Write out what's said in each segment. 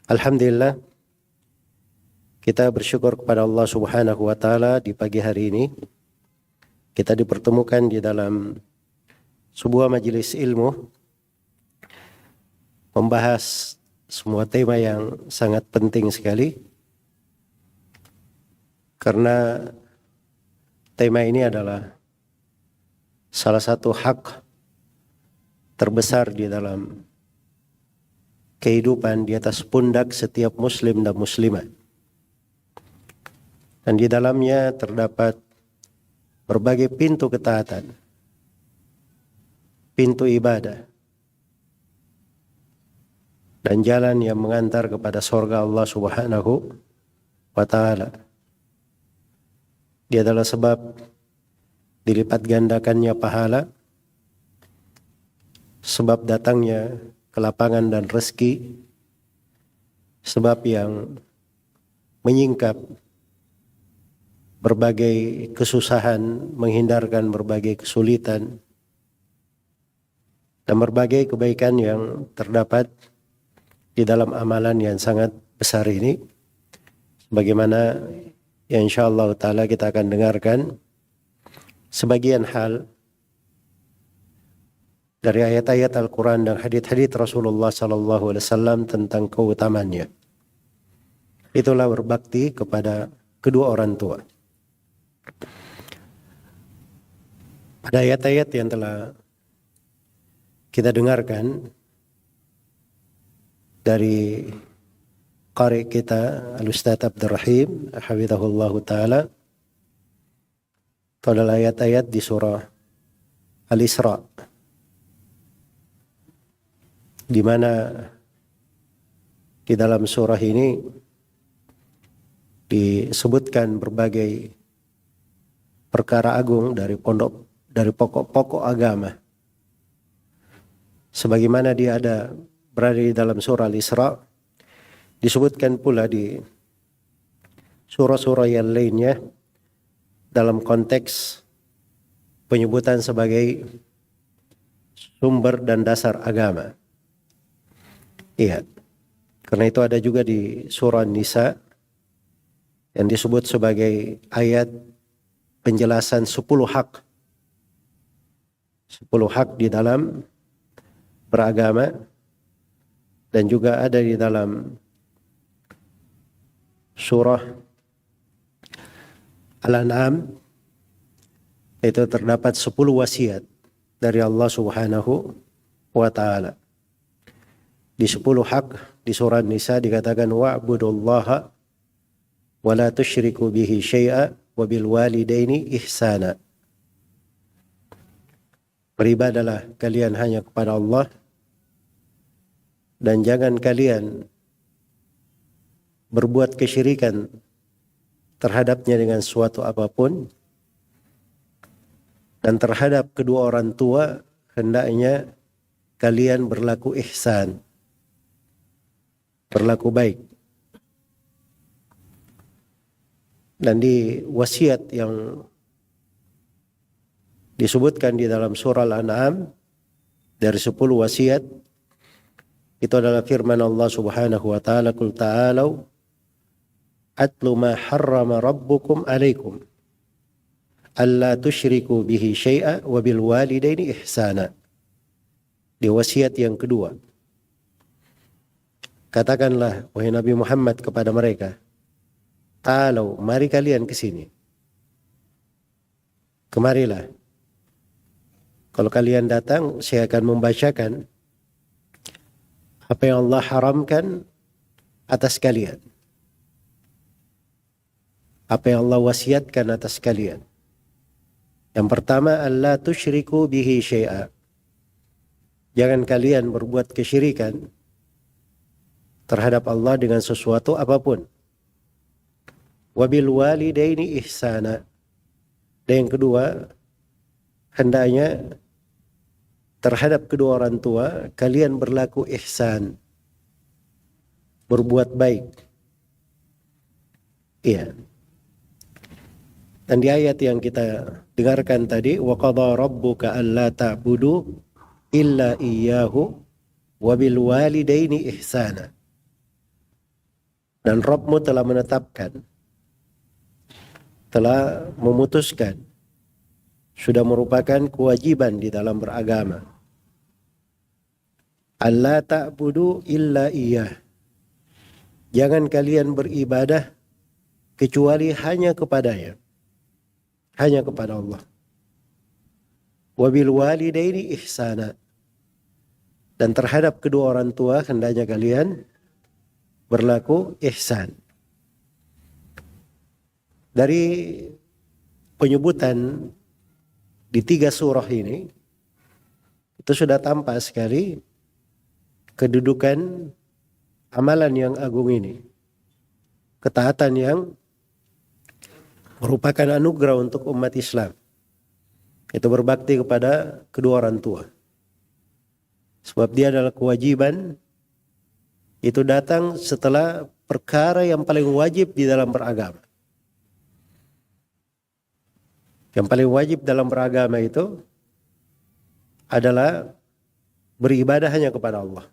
Alhamdulillah, kita bersyukur kepada Allah Subhanahu wa taala di pagi hari ini kita dipertemukan di dalam sebuah majelis ilmu membahas semua tema yang sangat penting sekali, karena tema ini adalah salah satu hak terbesar di dalam kehidupan di atas pundak setiap muslim dan muslimah. Dan di dalamnya terdapat berbagai pintu ketaatan, pintu ibadah, dan jalan yang mengantar kepada surga Allah Subhanahu wa taala. Dia adalah sebab dilipat gandakannya pahala, sebab datangnya kelapangan dan rezeki, sebab yang menyingkap berbagai kesusahan, menghindarkan berbagai kesulitan, dan berbagai kebaikan yang terdapat di dalam amalan yang sangat besar ini. Bagaimana yang insyaallah ta'ala kita akan dengarkan sebagian hal dari ayat-ayat Al-Quran dan hadits-hadits Rasulullah SAW tentang keutamaannya. Itulah berbakti kepada kedua orang tua. Pada ayat-ayat yang telah kita dengarkan dari qari kita Al-Ustaz Abdul Rahim hafizahullahu ta'ala, itu adalah ayat-ayat di surah Al-Isra, di mana di dalam surah ini disebutkan berbagai perkara agung dari pokok-pokok agama, sebagaimana dia berada di dalam surah Al-Isra. Disebutkan pula di surah-surah yang lainnya dalam konteks penyebutan sebagai sumber dan dasar agama. Iya, karena itu ada juga di surah Nisa yang disebut sebagai ayat penjelasan 10 hak. 10 hak di dalam beragama, dan juga ada di dalam surah Al-An'am, itu terdapat 10 wasiat dari Allah Subhanahu wa ta'ala. Di 10 hak di surah Nisa dikatakan wa'budullaha wa la tusyriku bihi syai'a wa bil walidaini ihsana. Beribadalah kalian hanya kepada Allah, dan jangan kalian berbuat kesyirikan terhadapnya dengan suatu apapun, dan terhadap kedua orang tua hendaknya kalian berlaku ihsan, berlaku baik. Dan di wasiat yang disebutkan di dalam surah Al-An'am dari 10 wasiat, itu adalah firman Allah Subhanahu wa ta'ala, qul ta'alau atlu ma harrama rabbukum alaikum alla tusyriku bihi syai'a wa bil walidaini ihsana. Di wasiat yang kedua, katakanlah wahai Nabi Muhammad kepada mereka, ta'alau, mari kalian ke sini, kemarilah. Kalau kalian datang, saya akan membacakan apa yang Allah haramkan atas kalian, apa yang Allah wasiatkan atas kalian. Yang pertama, alla tusyriku bihi syai'a, jangan kalian berbuat kesyirikan terhadap Allah dengan sesuatu apapun. Wabil walidaini ihsana, dan yang kedua, hendaknya terhadap kedua orang tua kalian berlaku ihsan, berbuat baik. Iya. Dan di ayat yang kita dengarkan tadi, wa qadha rabbuka alla ta'budu illa iyyahu wa bil walidaini ihsana. Dan Rabbmu telah menetapkan, telah memutuskan, sudah merupakan kewajiban di dalam beragama. Alla ta'budu illa iyyah. Jangan kalian beribadah kecuali hanya kepadanya. Hanya kepada Allah. Wabil walidaini ihsana. Dan terhadap kedua orang tua hendaknya kalian berlaku ihsan. Dari penyebutan di 3 surah ini, itu sudah tampak sekali kedudukan amalan yang agung ini. Ketaatan yang merupakan anugerah untuk umat Islam. Itu berbakti kepada kedua orang tua. Sebab dia adalah kewajiban, itu datang setelah perkara yang paling wajib di dalam beragama. Yang paling wajib dalam beragama itu adalah beribadah hanya kepada Allah.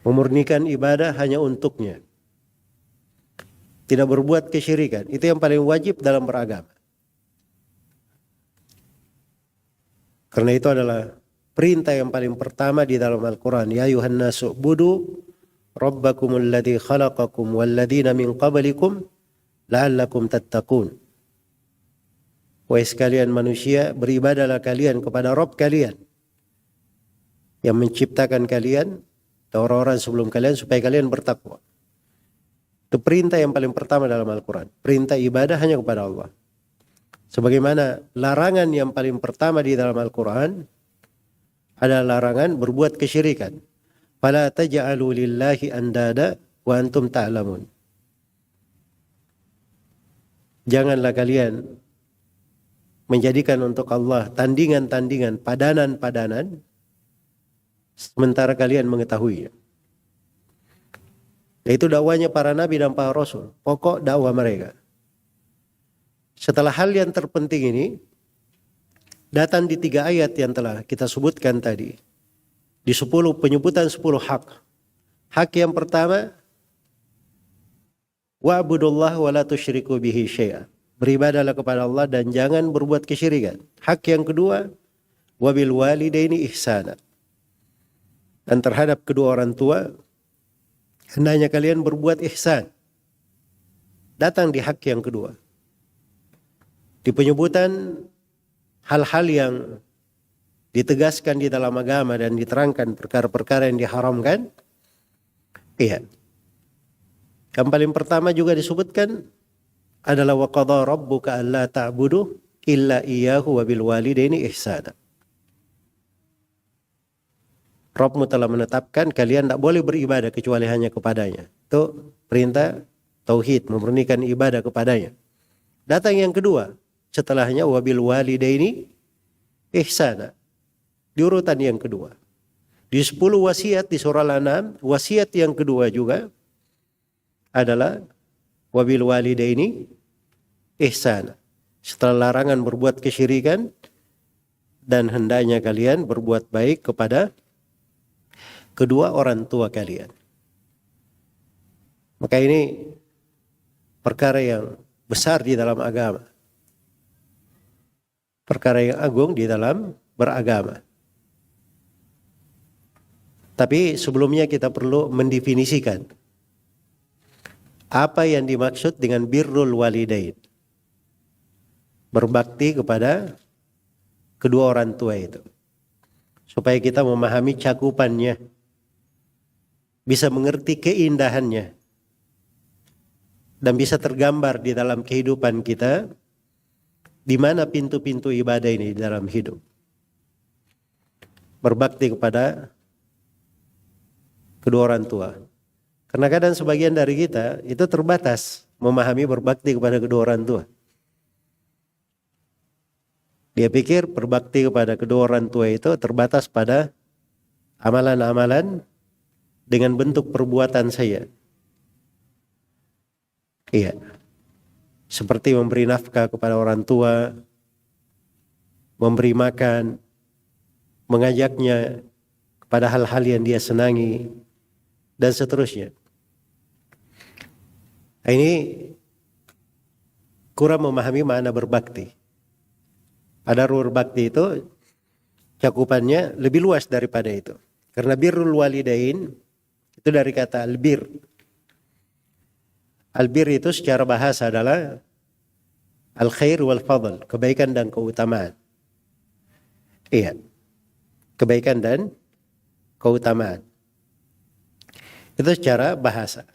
Memurnikan ibadah hanya untuknya. Tidak berbuat kesyirikan. Itu yang paling wajib dalam beragama. Karena itu adalah perintah yang paling pertama di dalam Al-Quran. Ya ayuhan nasu budu rabbakumul ladzi khalaqakum walladzina min qablikum la'allakum tattaqun. Wahai sekalian manusia, beribadahlah kalian kepada Rabb kalian yang menciptakan kalian dan orang-orang sebelum kalian supaya kalian bertakwa. Itu perintah yang paling pertama dalam Al-Quran. Perintah ibadah hanya kepada Allah. Sebagaimana larangan yang paling pertama di dalam Al-Quran adalah larangan berbuat kesyirikan. Fala taj'alu lillahi andada wa antum ta'lamun. Janganlah kalian menjadikan untuk Allah tandingan-tandingan, padanan-padanan, sementara kalian mengetahui. Yaitu dakwanya para nabi dan para rasul. Pokok dakwah mereka. Setelah hal yang terpenting ini, datang di 3 ayat yang telah kita sebutkan tadi. Di 10 penyebutan 10 hak. Hak yang pertama, wa'budullah wa la tusyriku bihi syai'a. Beribadahlah kepada Allah dan jangan berbuat kesyirikan. Hak yang kedua, wabil walidaini ihsana. Dan terhadap kedua orang tua, hendaknya kalian berbuat ihsan. Datang di hak yang kedua. Di penyebutan hal-hal yang ditegaskan di dalam agama dan diterangkan perkara-perkara yang diharamkan. Iya. Yang paling pertama juga disebutkan adalah wa qadha rabbuka alla ta'budu illa iyyahu wa bil walidaini ihsana. Rabbmu telah menetapkan kalian tidak boleh beribadah kecuali hanya kepadanya. Itu perintah tauhid, memurnikan ibadah kepadanya. Datang yang kedua, setelahnya wabil walidaini ihsana. Di urutan yang kedua. Di 10 wasiat di surah Al-An'am, wasiat yang kedua juga adalah wabil walidaini ihsana. Setelah larangan berbuat kesyirikan dan hendaknya kalian berbuat baik kepada kedua orang tua kalian. Maka ini perkara yang besar di dalam agama. Perkara yang agung di dalam beragama. Tapi sebelumnya kita perlu mendefinisikan apa yang dimaksud dengan birrul walidain. Berbakti kepada kedua orang tua itu. Supaya kita memahami cakupannya. Bisa mengerti keindahannya. Dan bisa tergambar di dalam kehidupan kita. Di mana pintu-pintu ibadah ini di dalam hidup. Berbakti kepada kedua orang tua. Karena kadang sebagian dari kita itu terbatas memahami berbakti kepada kedua orang tua. Dia pikir berbakti kepada kedua orang tua itu terbatas pada amalan-amalan dengan bentuk perbuatan saya. Iya. Seperti memberi nafkah kepada orang tua, memberi makan, mengajaknya kepada hal-hal yang dia senangi, dan seterusnya. Ini kurang memahami makna berbakti. Ada berbakti itu cakupannya lebih luas daripada itu. Karena birrul walidain itu dari kata albir. Albir itu secara bahasa adalah al-khair wal fadl, kebaikan dan keutamaan. Iya. Kebaikan dan keutamaan. Itu secara bahasa.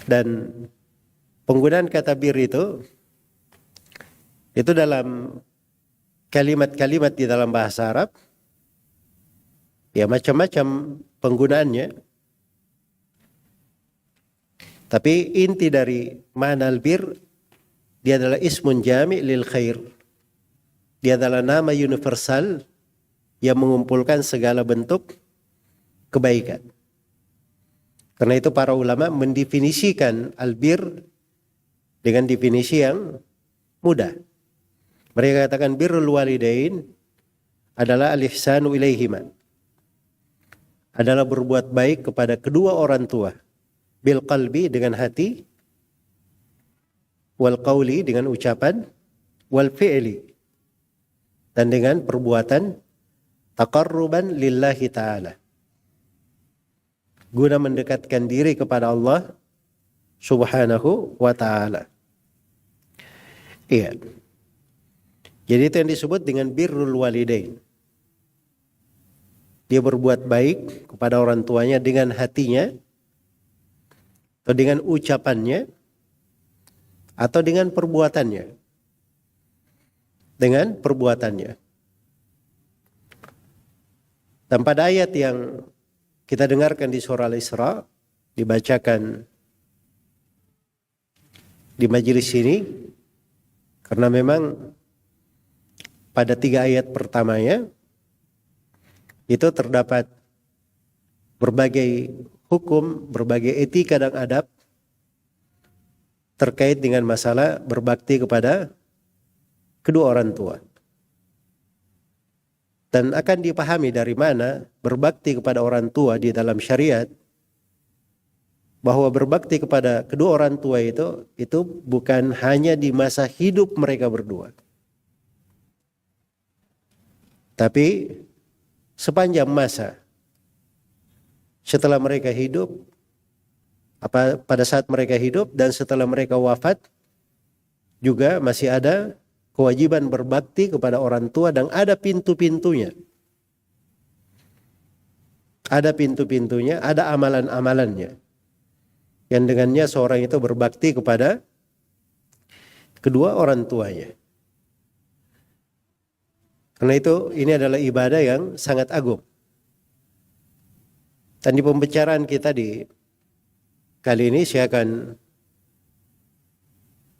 Dan penggunaan kata bir itu dalam kalimat-kalimat di dalam bahasa Arab ya macam-macam penggunaannya. Tapi inti dari makna albir, dia adalah ismun jami' lil khair. Dia adalah nama universal yang mengumpulkan segala bentuk kebaikan. Karena itu para ulama mendefinisikan albir dengan definisi yang mudah. Mereka katakan birrul walidain adalah al-ihsanu ilaihima. Adalah berbuat baik kepada kedua orang tua. Bil qalbi dengan hati. Wal qawli dengan ucapan. Wal fi'li. Dan dengan perbuatan taqarruban lillahi ta'ala. Guna mendekatkan diri kepada Allah subhanahu wa ta'ala. Iya. Jadi itu yang disebut dengan birrul walidain. Dia berbuat baik kepada orang tuanya dengan hatinya, atau dengan ucapannya, atau dengan perbuatannya. Dengan perbuatannya. Dan pada ayat yang kita dengarkan di surah Al-Isra, dibacakan di majelis ini, karena memang pada 3 ayat pertamanya itu terdapat berbagai hukum, berbagai etika dan adab terkait dengan masalah berbakti kepada kedua orang tua. Dan akan dipahami dari mana berbakti kepada orang tua di dalam syariat, bahwa berbakti kepada kedua orang tua itu bukan hanya di masa hidup mereka berdua, tapi sepanjang masa setelah mereka hidup, pada saat mereka hidup dan setelah mereka wafat juga masih ada kewajiban berbakti kepada orang tua, dan ada pintu-pintunya. Ada pintu-pintunya, ada amalan-amalannya. Yang dengannya seorang itu berbakti kepada kedua orang tuanya. Karena itu ini adalah ibadah yang sangat agung. Dan di pembicaraan kita di kali ini saya akan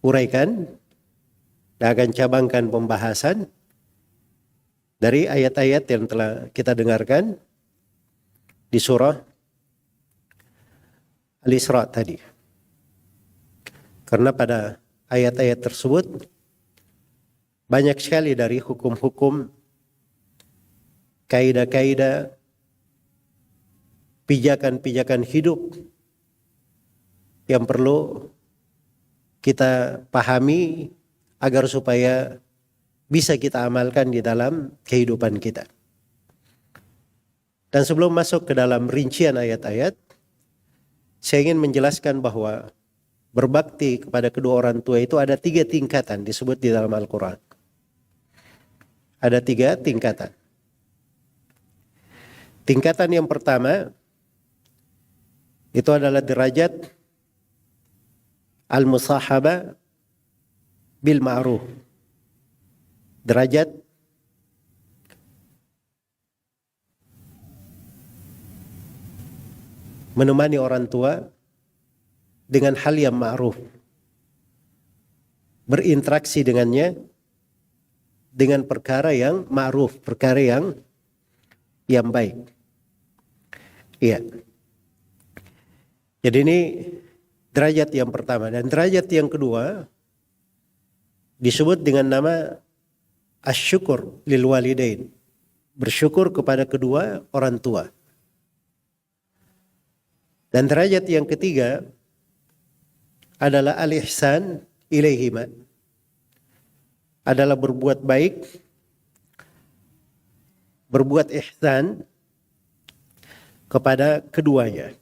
uraikan dan akan cabangkan pembahasan dari ayat-ayat yang telah kita dengarkan di surah Al-Isra tadi. Karena pada ayat-ayat tersebut banyak sekali dari hukum-hukum, kaidah-kaidah, pijakan-pijakan hidup yang perlu kita pahami agar supaya bisa kita amalkan di dalam kehidupan kita. Dan sebelum masuk ke dalam rincian ayat-ayat, saya ingin menjelaskan bahwa berbakti kepada kedua orang tua itu ada 3 tingkatan disebut di dalam Al-Quran. Ada 3 tingkatan. Tingkatan yang pertama itu adalah derajat al-musahaba bil ma'ruf. Derajat menemani orang tua dengan hal yang ma'ruf. Berinteraksi dengannya dengan perkara yang ma'ruf, perkara yang baik. Iya. Jadi ini derajat yang pertama, dan derajat yang kedua disebut dengan nama asyukur lil walidain. Bersyukur kepada kedua orang tua. Dan derajat yang ketiga adalah al-ihsan ilaihima, adalah berbuat baik, berbuat ihsan kepada keduanya.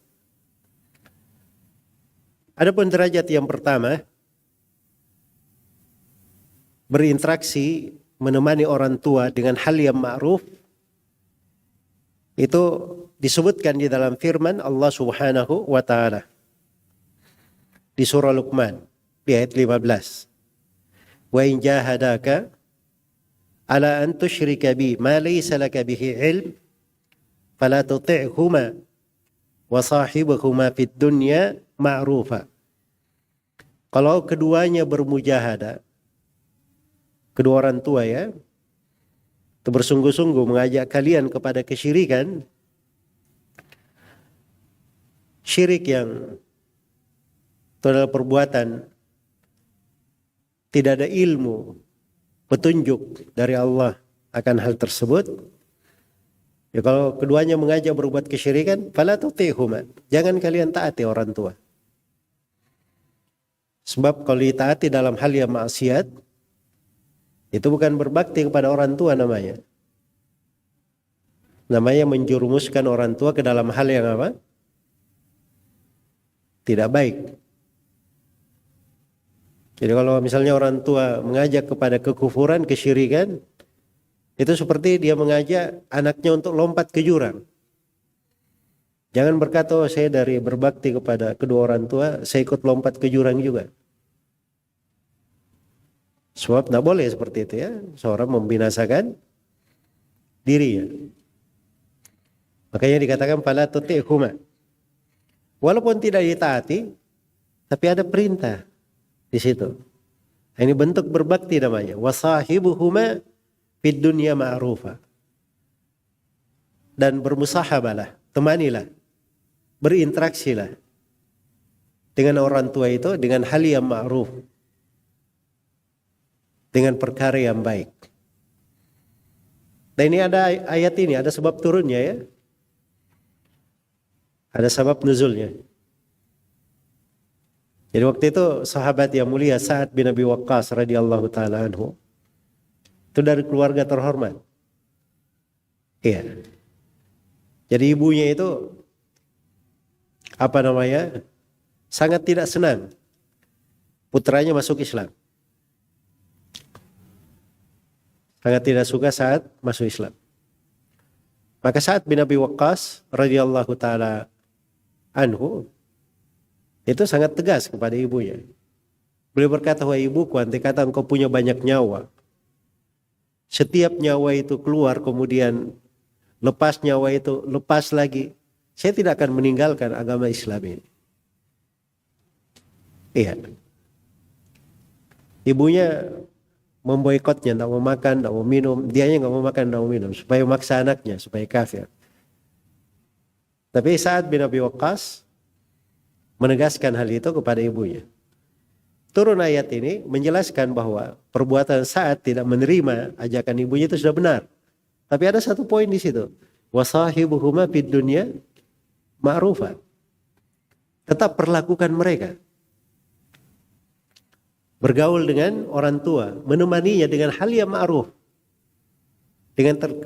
Adapun derajat yang pertama, berinteraksi, menemani orang tua dengan hal yang ma'ruf, itu disebutkan di dalam firman Allah Subhanahu wa taala di surah Luqman di ayat 15. Wa in jahadaka ala an tusyrika bi ma laysa laka bihi ilm fala tuti'huma wa sahibuhuma fid dunya ma'rufa. Kalau keduanya bermujahadah, kedua orang tua ya, itu bersungguh-sungguh mengajak kalian kepada kesyirikan, syirik yang itu adalah perbuatan tidak ada ilmu, petunjuk dari Allah akan hal tersebut. Ya, kalau keduanya mengajak berbuat kesyirikan, fala tuti'huma, jangan kalian taati orang tua. Sebab kalau ditaati dalam hal yang maksiat, itu bukan berbakti kepada orang tua namanya. Namanya menjerumuskan orang tua ke dalam hal yang apa? Tidak baik. Jadi kalau misalnya orang tua mengajak kepada kekufuran, kesyirikan, itu seperti dia mengajak anaknya untuk lompat ke jurang. Jangan berkata, oh, saya dari berbakti kepada kedua orang tua, saya ikut lompat ke jurang juga. Sebab tidak boleh seperti itu ya, seorang membinasakan dirinya. Makanya dikatakan fala tuti'huma. Walaupun tidak ditaati, tapi ada perintah di situ. Ini bentuk berbakti namanya. Wasahibuhuma fid dunya ma'rufa. Dan bermusahabalah, temanilah, berinteraksilah dengan orang tua itu dengan hal yang ma'ruf, dengan perkara yang baik. Dan ini ada ayat ini, ada sebab turunnya ya. Ada sebab nuzulnya. Jadi waktu itu sahabat yang mulia Sa'ad bin Abi Waqqas radhiyallahu taala anhu, itu dari keluarga terhormat. Iya. Jadi ibunya itu sangat tidak senang putranya masuk Islam. Sangat tidak suka saat masuk Islam. Maka Sa'ad bin Abi Waqqas radhiyallahu taala anhu itu sangat tegas kepada ibunya. Beliau berkata, wahai ibuku, andai kata engkau punya banyak nyawa, setiap nyawa itu keluar kemudian lepas nyawa itu lepas lagi, saya tidak akan meninggalkan agama Islam ini. Iya. Ibunya memboikotnya, tidak mau makan, tidak mau minum, dianya nggak mau makan, tidak mau minum, supaya memaksa anaknya supaya kafir. Tapi Sa'ad bin Abi Waqqas menegaskan hal itu kepada ibunya. Turun ayat ini menjelaskan bahwa perbuatan Sa'ad tidak menerima ajakan ibunya itu sudah benar. Tapi ada satu poin di situ. Wasahibuhuma fid dunya ma'rufa. Tetap perlakukan mereka. Bergaul dengan orang tua, menemaninya dengan hal yang ma'ruf.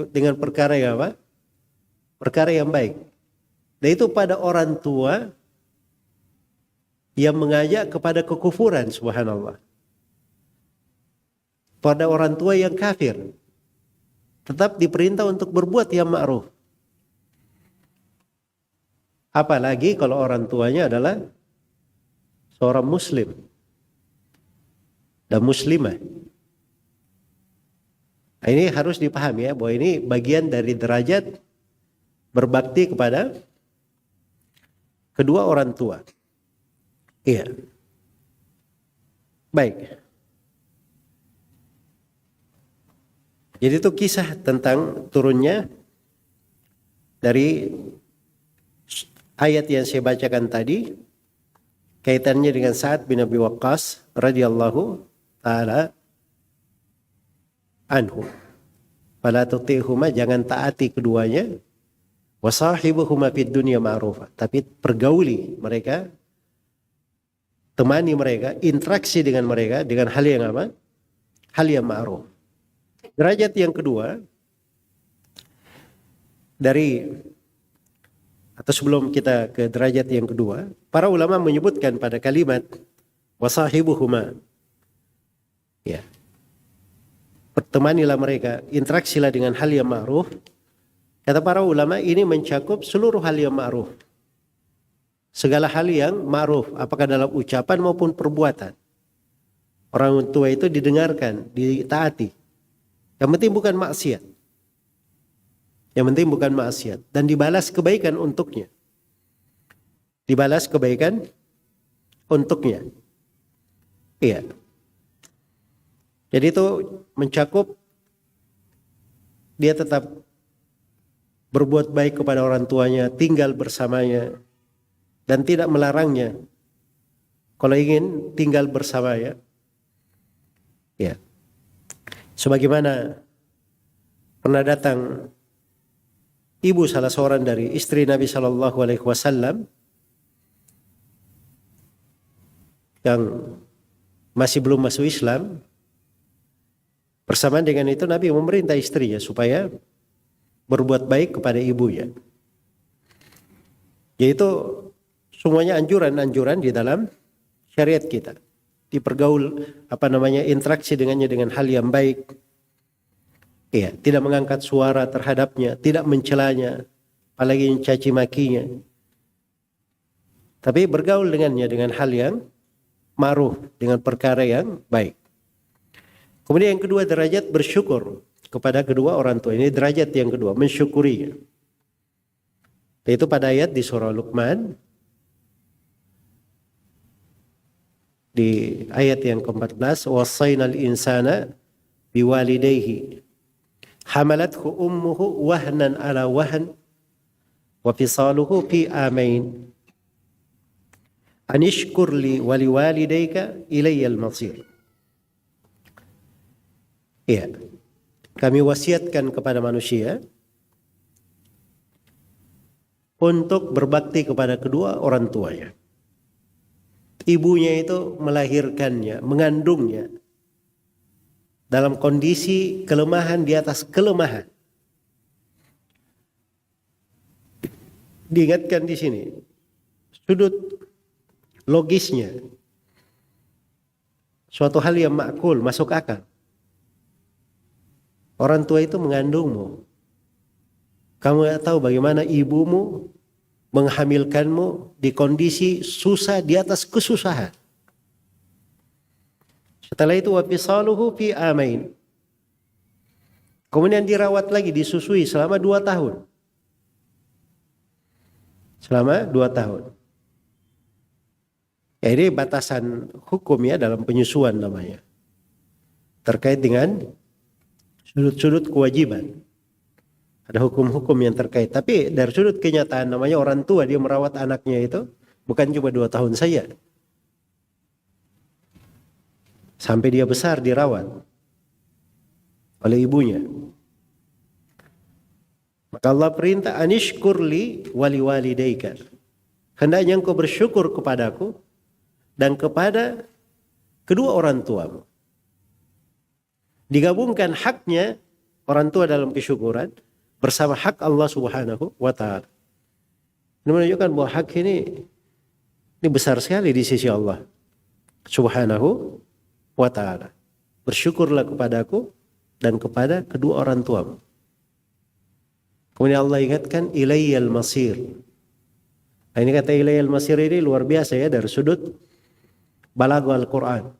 Dengan perkara yang apa? Perkara yang baik. Dan itu pada orang tua yang mengajak kepada kekufuran, subhanallah. Pada orang tua yang kafir, tetap diperintah untuk berbuat yang ma'ruf. Apalagi kalau orang tuanya adalah seorang muslim dan muslimah. Nah, ini harus dipahami ya, bahwa ini bagian dari derajat berbakti kepada kedua orang tua. Iya. Baik. Jadi itu kisah tentang turunnya dari ayat yang saya bacakan tadi, kaitannya dengan Sa'ad bin Abi Waqqas radhiyallahu taala anhu. Fala tuti'huma, jangan taati keduanya. Wa sahibuhuma fid dunya ma'rufa. Tapi pergauli mereka, temani mereka, interaksi dengan mereka dengan hal yang apa? Hal yang ma'ruf. Derajat yang kedua atau sebelum kita ke derajat yang kedua, para ulama menyebutkan pada kalimat wasahibuhuma, ya, pertemanilah mereka, interaksilah dengan hal yang ma'ruf. Kata para ulama, ini mencakup seluruh hal yang ma'ruf, segala hal yang ma'ruf, apakah dalam ucapan maupun perbuatan. Orang tua itu didengarkan, ditaati. Yang penting bukan maksiat. Yang penting bukan maksiat. Dan dibalas kebaikan untuknya. Dibalas kebaikan untuknya. Iya. Jadi itu mencakup dia tetap berbuat baik kepada orang tuanya, tinggal bersamanya, dan tidak melarangnya. Kalau ingin tinggal bersamanya, ya. Sebagaimana pernah datang ibu salah seorang dari istri Nabi Shallallahu Alaihi Wasallam yang masih belum masuk Islam. Bersamaan dengan itu Nabi memerintah istrinya supaya berbuat baik kepada ibunya. Yaitu semuanya anjuran-anjuran di dalam syariat kita. Dipergaul interaksi dengannya dengan hal yang baik. Ya, tidak mengangkat suara terhadapnya, tidak mencelanya, apalagi mencaci makinya. Tapi bergaul dengannya dengan hal yang ma'ruf, dengan perkara yang baik. Kemudian yang kedua, derajat bersyukur kepada kedua orang tua. Ini derajat yang kedua, mensyukuri. Yaitu pada ayat di surah Luqman, di ayat yang ke-14, wasainal insana biwalidayhi hamalathu ummuhu wahnan ala wahn wa fisaluhu fi amain anishkur li wa liwalidayka ilayyal masir. Ya, kami wasiatkan kepada manusia untuk berbakti kepada kedua orang tuanya. Ibunya itu melahirkannya, mengandungnya dalam kondisi kelemahan di atas kelemahan. Diingatkan di sini sudut logisnya, suatu hal yang makul, masuk akal. Orang tua itu mengandungmu. Kamu tidak tahu bagaimana ibumu menghamilkanmu di kondisi susah di atas kesusahan. Setelah itu wa fisaluhu fi amain. Kemudian dirawat lagi, disusui selama 2 tahun. Selama 2 tahun. Ya, ini batasan hukum ya dalam penyusuan namanya. Terkait dengan sudut-sudut kewajiban. Ada hukum-hukum yang terkait. Tapi dari sudut kenyataan namanya orang tua, dia merawat anaknya itu bukan cuma 2 tahun saja. Sampai dia besar dirawat oleh ibunya. Maka Allah perintah anishkurli wali walidayka. Hendaknya engkau bersyukur kepadaku dan kepada kedua orang tuamu. Digabungkan haknya orang tua dalam kesyukuran bersama hak Allah Subhanahu wa ta'ala. Ini menunjukkan bahwa hak ini besar sekali di sisi Allah Subhanahu wa ta'ala. Bersyukurlah kepadaku dan kepada kedua orang tuamu. Kemudian Allah ingatkan ilayyal masir. Nah, ini kata ilayyal masir ini luar biasa ya dari sudut balaghah Al-Quran.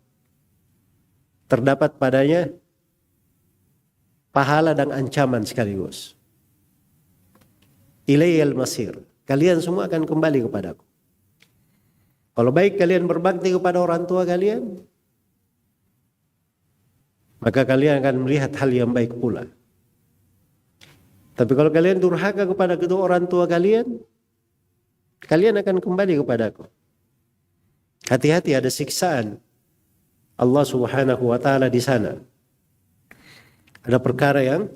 Terdapat padanya pahala dan ancaman sekaligus. Ilayyal masir. Kalian semua akan kembali kepadaku. Kalau baik kalian berbakti kepada orang tua kalian, maka kalian akan melihat hal yang baik pula. Tapi kalau kalian durhaka kepada kedua orang tua kalian, kalian akan kembali kepadaku. Hati-hati, ada siksaan Allah Subhanahu wa ta'ala di sana. Ada perkara yang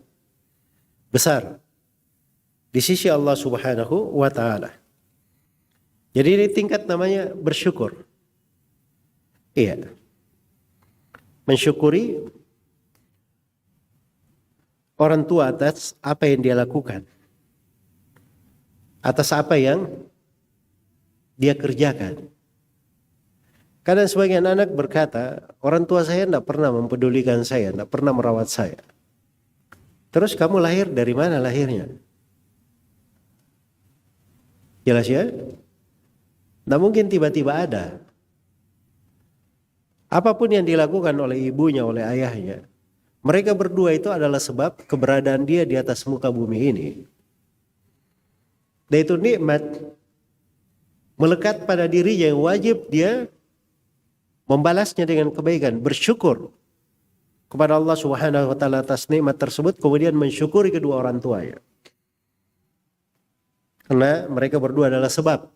besar. di sisi Allah Subhanahu wa taala. Jadi ini tingkat namanya bersyukur. Iya. Mensyukuri orang tua atas apa yang dia lakukan. Atas apa yang dia kerjakan. Kadang sebagian anak berkata, orang tua saya tidak pernah mempedulikan saya, tidak pernah merawat saya. Terus kamu lahir dari mana lahirnya? Jelas ya? Tidak mungkin tiba-tiba ada. Apapun yang dilakukan oleh ibunya, oleh ayahnya, mereka berdua itu adalah sebab keberadaan dia di atas muka bumi ini. Dan itu nikmat melekat pada dirinya yang wajib dia membalasnya dengan kebaikan, bersyukur kepada Allah Subhanahu wa taala atas nikmat tersebut, kemudian mensyukuri kedua orang tuanya. Karena mereka berdua adalah sebab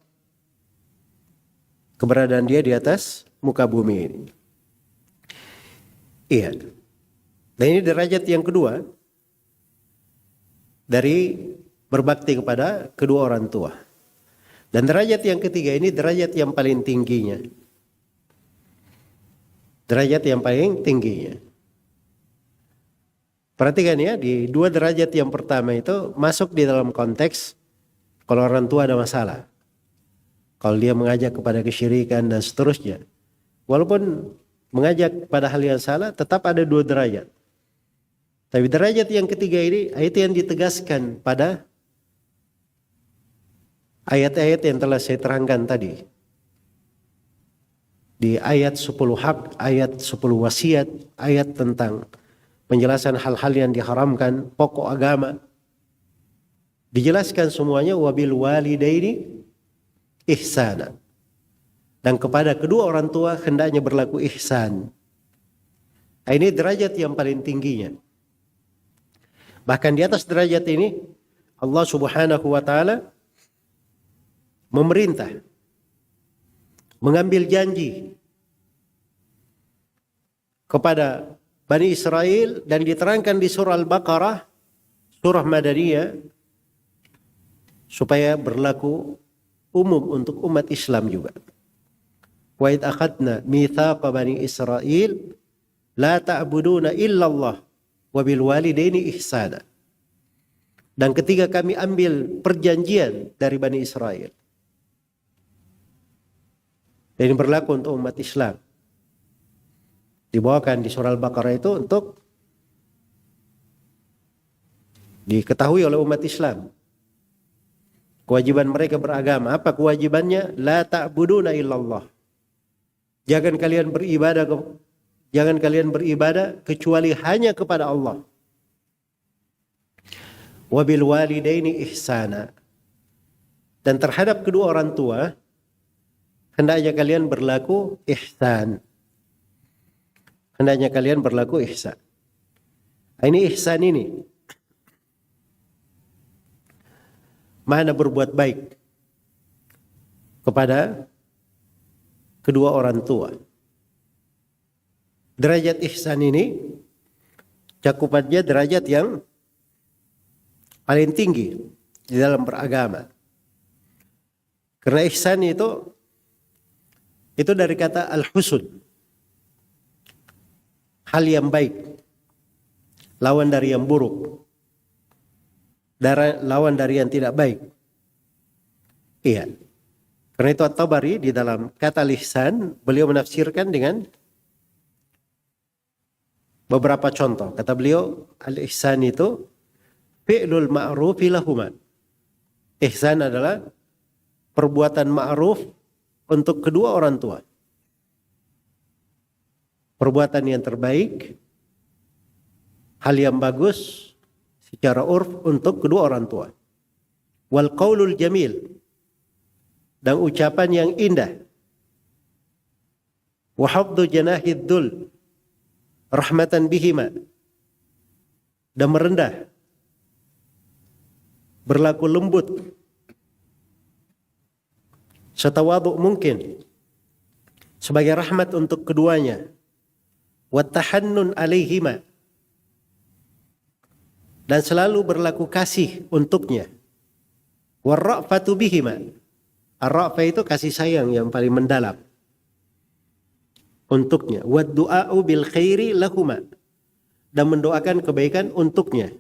keberadaan dia di atas muka bumi ini. Iya. Dan ini derajat yang kedua dari berbakti kepada kedua orang tua. Dan derajat yang ketiga ini derajat yang paling tingginya. Derajat yang paling tingginya. Perhatikan ya, di dua derajat yang pertama itu masuk di dalam konteks kalau orang tua ada masalah. Kalau dia mengajak kepada kesyirikan dan seterusnya. Walaupun mengajak pada hal yang salah, tetap ada dua derajat. Tapi derajat yang ketiga ini, itu yang ditegaskan pada ayat-ayat yang telah saya terangkan tadi. Di ayat 10 hak, ayat 10 wasiat, ayat tentang penjelasan hal-hal yang diharamkan, pokok agama. Dijelaskan semuanya, wabil walidaini ihsana. Dan kepada kedua orang tua hendaknya berlaku ihsan. Ini derajat yang paling tingginya. Bahkan di atas derajat ini Allah Subhanahu wa taala memerintah, mengambil janji kepada Bani Israel dan diterangkan di surah Al-Baqarah, surah Madaniyah, supaya berlaku umum untuk umat Islam juga. Wa id akhadna mitsaqa Bani Israel la ta'buduna illallah wa bil walidaini ihsana. Dan ketika kami ambil perjanjian dari Bani Israel, dan ini berlaku untuk umat Islam, dibawakan di surah Al-Baqarah itu untuk diketahui oleh umat Islam. Kewajiban mereka beragama. Apa kewajibannya? La ta'buduna illallah. Jangan kalian beribadah kecuali hanya kepada Allah. Wabil walidaini ihsana. Dan terhadap kedua orang tua hendaknya kalian berlaku ihsan. Hendaknya kalian berlaku ihsan. Ini ihsan ini mana berbuat baik kepada kedua orang tua. Derajat ihsan ini cakupannya derajat yang paling tinggi di dalam beragama. Karena ihsan itu dari kata al-husn, hal yang baik, lawan dari yang buruk, lawan dari yang tidak baik. Iya. Karena itu At-Tabari di dalam kata ihsan beliau menafsirkan dengan beberapa contoh. Kata beliau, al-ihsan itu fi'lul ma'rufi lahuma. Ihsan adalah perbuatan ma'ruf untuk kedua orang tua. Perbuatan yang terbaik, hal yang bagus secara urf untuk kedua orang tua. Wal qaulul jamil, dan ucapan yang indah. Wa hafdhu janahid dhul rahmatan bihima, dan merendah, berlaku lembut setawaduk mungkin sebagai rahmat untuk keduanya. Wa tahannun alaihima, dan selalu berlaku kasih untuknya. Warra'fatu bihima. Ar-ra'fa itu kasih sayang yang paling mendalam untuknya. Wad-du'a'u bil khairi lahuma. Dan mendoakan kebaikan untuknya.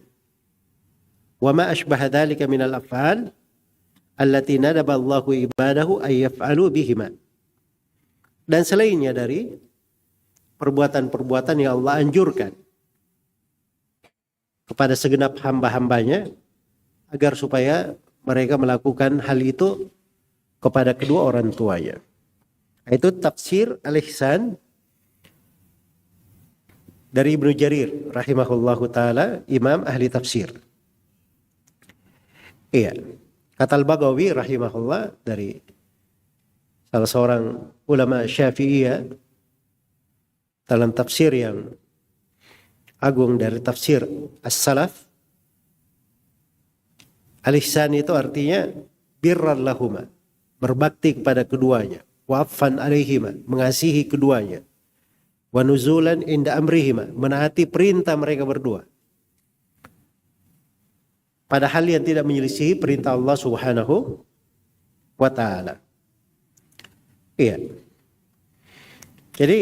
Wa ma asbaha dzalika minal af'al allati nadaba Allahu ibadahu ay yaf'alu bihima. Dan selainnya dari perbuatan-perbuatan yang Allah anjurkan kepada segenap hamba-hambanya agar supaya mereka melakukan hal itu kepada kedua orang tuanya. Itu tafsir Al-Ihsan dari Ibnu Jarir rahimahullahu taala, imam ahli tafsir. Iya. Kata Al-Baghawi rahimahullah, dari salah seorang ulama Syafi'iyah dalam tafsir yang agung dari tafsir As-Salaf, Al-Ihsan itu artinya birran lahuma, berbakti kepada keduanya, wa'afan alaihima, mengasihi keduanya, wa nuzulan inda amrihima, menaati perintah mereka berdua, pada hal yang tidak menyelisihi perintah Allah Subhanahu wa taala. Iya. Jadi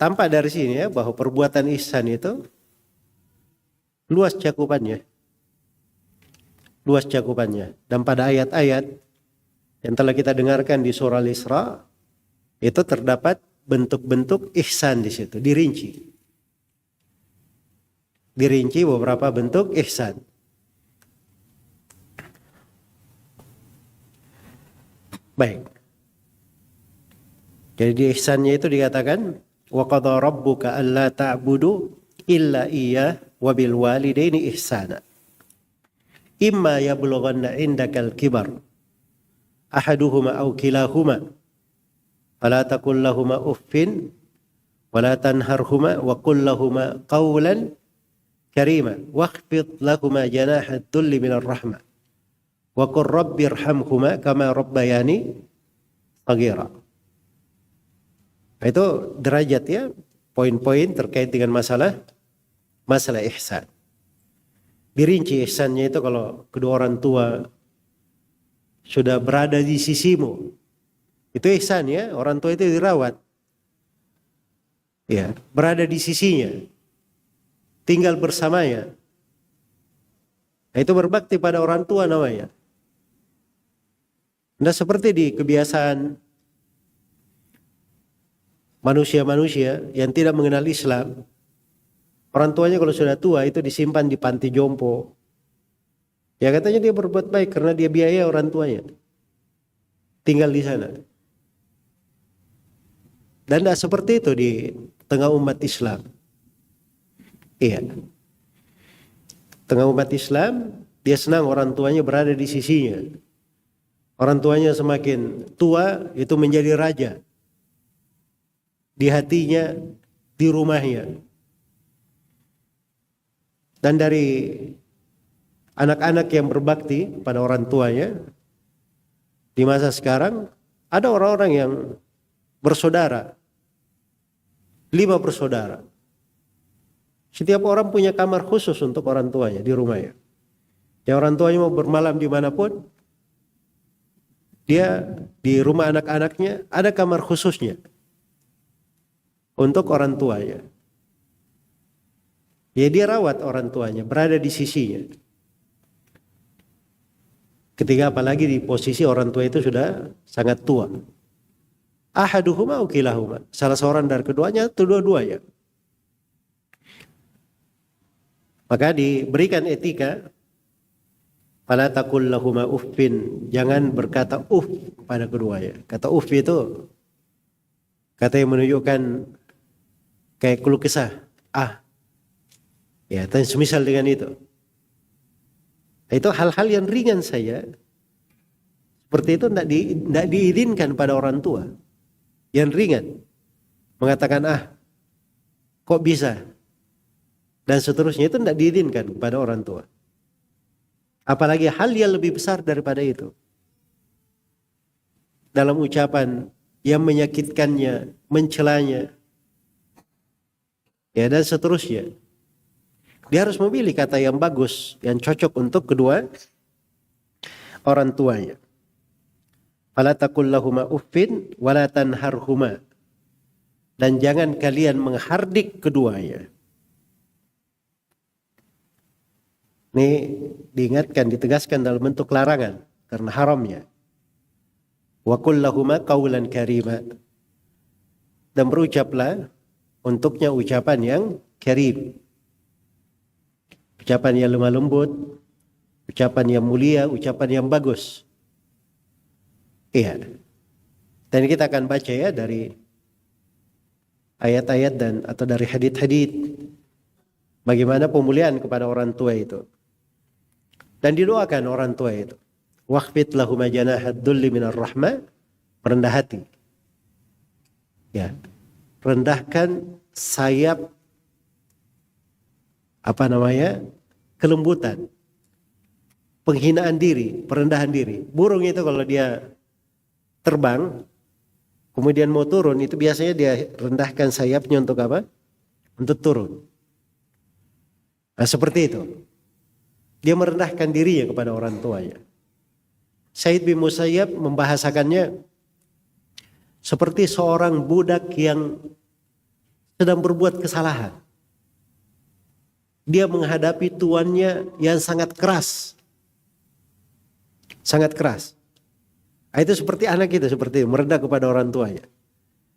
tampak dari sini ya bahwa perbuatan ihsan itu luas cakupannya. Luas cakupannya. Dan pada ayat-ayat yang telah kita dengarkan di surah Al-Isra itu terdapat bentuk-bentuk ihsan di situ, dirinci. Dirinci beberapa bentuk ihsan. Baik. Jadi di ihsannya itu dikatakan wa qadha rabbuka alla ta'budu illa iyyah wa bil walidaini ihsana. Imma yablughanna indakal kibar ahaduhuma aw kilahuma fala taqul lahumā uffin wa la tanharhuma wa qul lahumā qawlan karīma wakhfid lahumā janāha ad-dhulli minar rahmah wa qur rabbirhamhuma kama rabbayani shaghīra. Itu derajat ya, poin-poin terkait dengan masalah ihsan. Dirinci ihsannya itu kalau kedua orang tua sudah berada di sisimu, itu ihsan ya, orang tua itu dirawat. Ya, berada di sisinya, tinggal bersamanya. Nah, itu berbakti pada orang tua namanya. Nah, seperti di kebiasaan manusia-manusia yang tidak mengenal Islam, orang tuanya kalau sudah tua itu disimpan di panti jompo. Ya katanya dia berbuat baik karena dia biaya orang tuanya tinggal di sana. Dan tidak seperti itu di tengah umat Islam. Iya. Tengah umat Islam, dia senang orang tuanya berada di sisinya. Orang tuanya semakin tua itu menjadi raja di hatinya, di rumahnya. Dan dari anak-anak yang berbakti pada orang tuanya di masa sekarang, ada orang-orang yang bersaudara, 5 bersaudara. Setiap orang punya kamar khusus untuk orang tuanya di rumahnya. Ya, orang tuanya mau bermalam dimanapun, dia di rumah anak-anaknya ada kamar khususnya untuk orang tuanya. Ya, dia rawat orang tuanya, berada di sisinya. Ketika apalagi di posisi orang tua itu sudah sangat tua. Ahaduhuma ukilahuma, salah seorang dari keduanya atau dua-duanya. Maka diberikan etika, fala taqul lahumā uffin, jangan berkata kepada keduanya. Kata itu kata yang menunjukkan kayak keluh kesah. Ya, dan semisal dengan itu. Itu hal-hal yang ringan saja. Seperti itu tidak diizinkan pada orang tua. Yang ringan. Mengatakan kok bisa? Dan seterusnya itu tidak diizinkan kepada orang tua. Apalagi hal yang lebih besar daripada itu. Dalam ucapan yang menyakitkannya, mencelanya. Ya, dan seterusnya. Dia harus memilih kata yang bagus, yang cocok untuk kedua orang tuanya. Fala taqul lahuma uffin wala tanharhuma. Dan jangan kalian menghardik keduanya. Ini diingatkan, ditegaskan dalam bentuk larangan karena haramnya. Wa qul lahuma qawlan karima. Dan berucaplah untuknya ucapan yang karim. Ucapan yang lemah lembut, ucapan yang mulia, ucapan yang bagus. Iya. Dan kita akan baca ya dari ayat-ayat dan atau dari hadits-hadits bagaimana pemuliaan kepada orang tua itu. Dan didoakan orang tua itu. Waqfid lahuma janahad dhulli minar rahmah, rendah hati. Ya. Rendahkan sayap kelembutan. Penghinaan diri, perendahan diri. Burung itu kalau dia terbang kemudian mau turun, itu biasanya dia rendahkan sayapnya untuk apa? Untuk turun. Nah, seperti itu. Dia merendahkan dirinya kepada orang tuanya. Said bin Musayyab membahasakannya seperti seorang budak yang sedang berbuat kesalahan. Dia menghadapi tuannya yang sangat keras. Sangat keras. Nah, itu seperti anak kita, seperti itu, merendah kepada orang tuanya.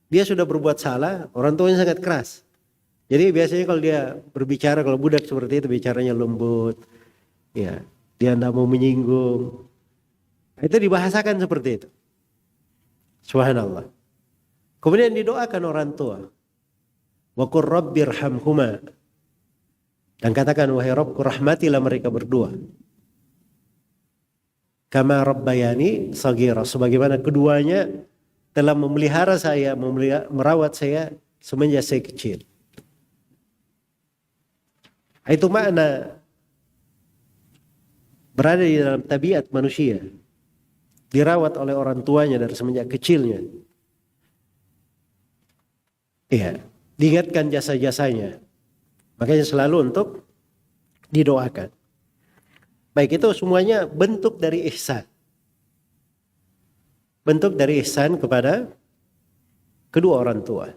Dia sudah berbuat salah, orang tuanya sangat keras. Jadi biasanya kalau dia berbicara, kalau budak seperti itu bicaranya lembut. Ya, dia tidak mau menyinggung. Nah, itu dibahasakan seperti itu. Subhanallah. Kemudian didoakan orang tua. Wa qur rabbirhamhuma. Dan katakan, wahai Rabbku, rahmatilah mereka berdua. Kama rabbayani saghira, sebagaimana keduanya telah memelihara saya, merawat saya semenjak saya kecil. Itu makna berada di dalam tabiat manusia, dirawat oleh orang tuanya dari semenjak kecilnya. Iya, diingatkan jasa-jasanya. Makanya selalu untuk didoakan. Baik, itu semuanya bentuk dari ihsan. Bentuk dari ihsan kepada kedua orang tua.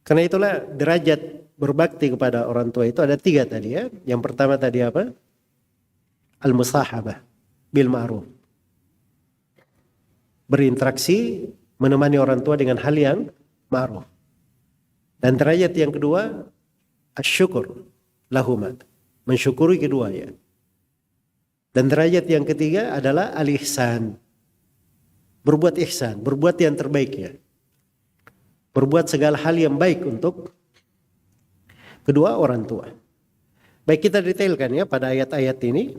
Karena itulah derajat berbakti kepada orang tua itu ada 3 tadi ya. Yang pertama tadi apa? Al-musahabah bil ma'ruf. Berinteraksi, menemani orang tua dengan hal yang ma'ruf. Dan derajat yang kedua, asyukur lahuma, mensyukuri keduanya. Dan derajat yang ketiga adalah al-ihsan, berbuat ihsan, berbuat yang terbaiknya, berbuat segala hal yang baik untuk kedua orang tua. Baik, kita detailkan ya pada ayat-ayat ini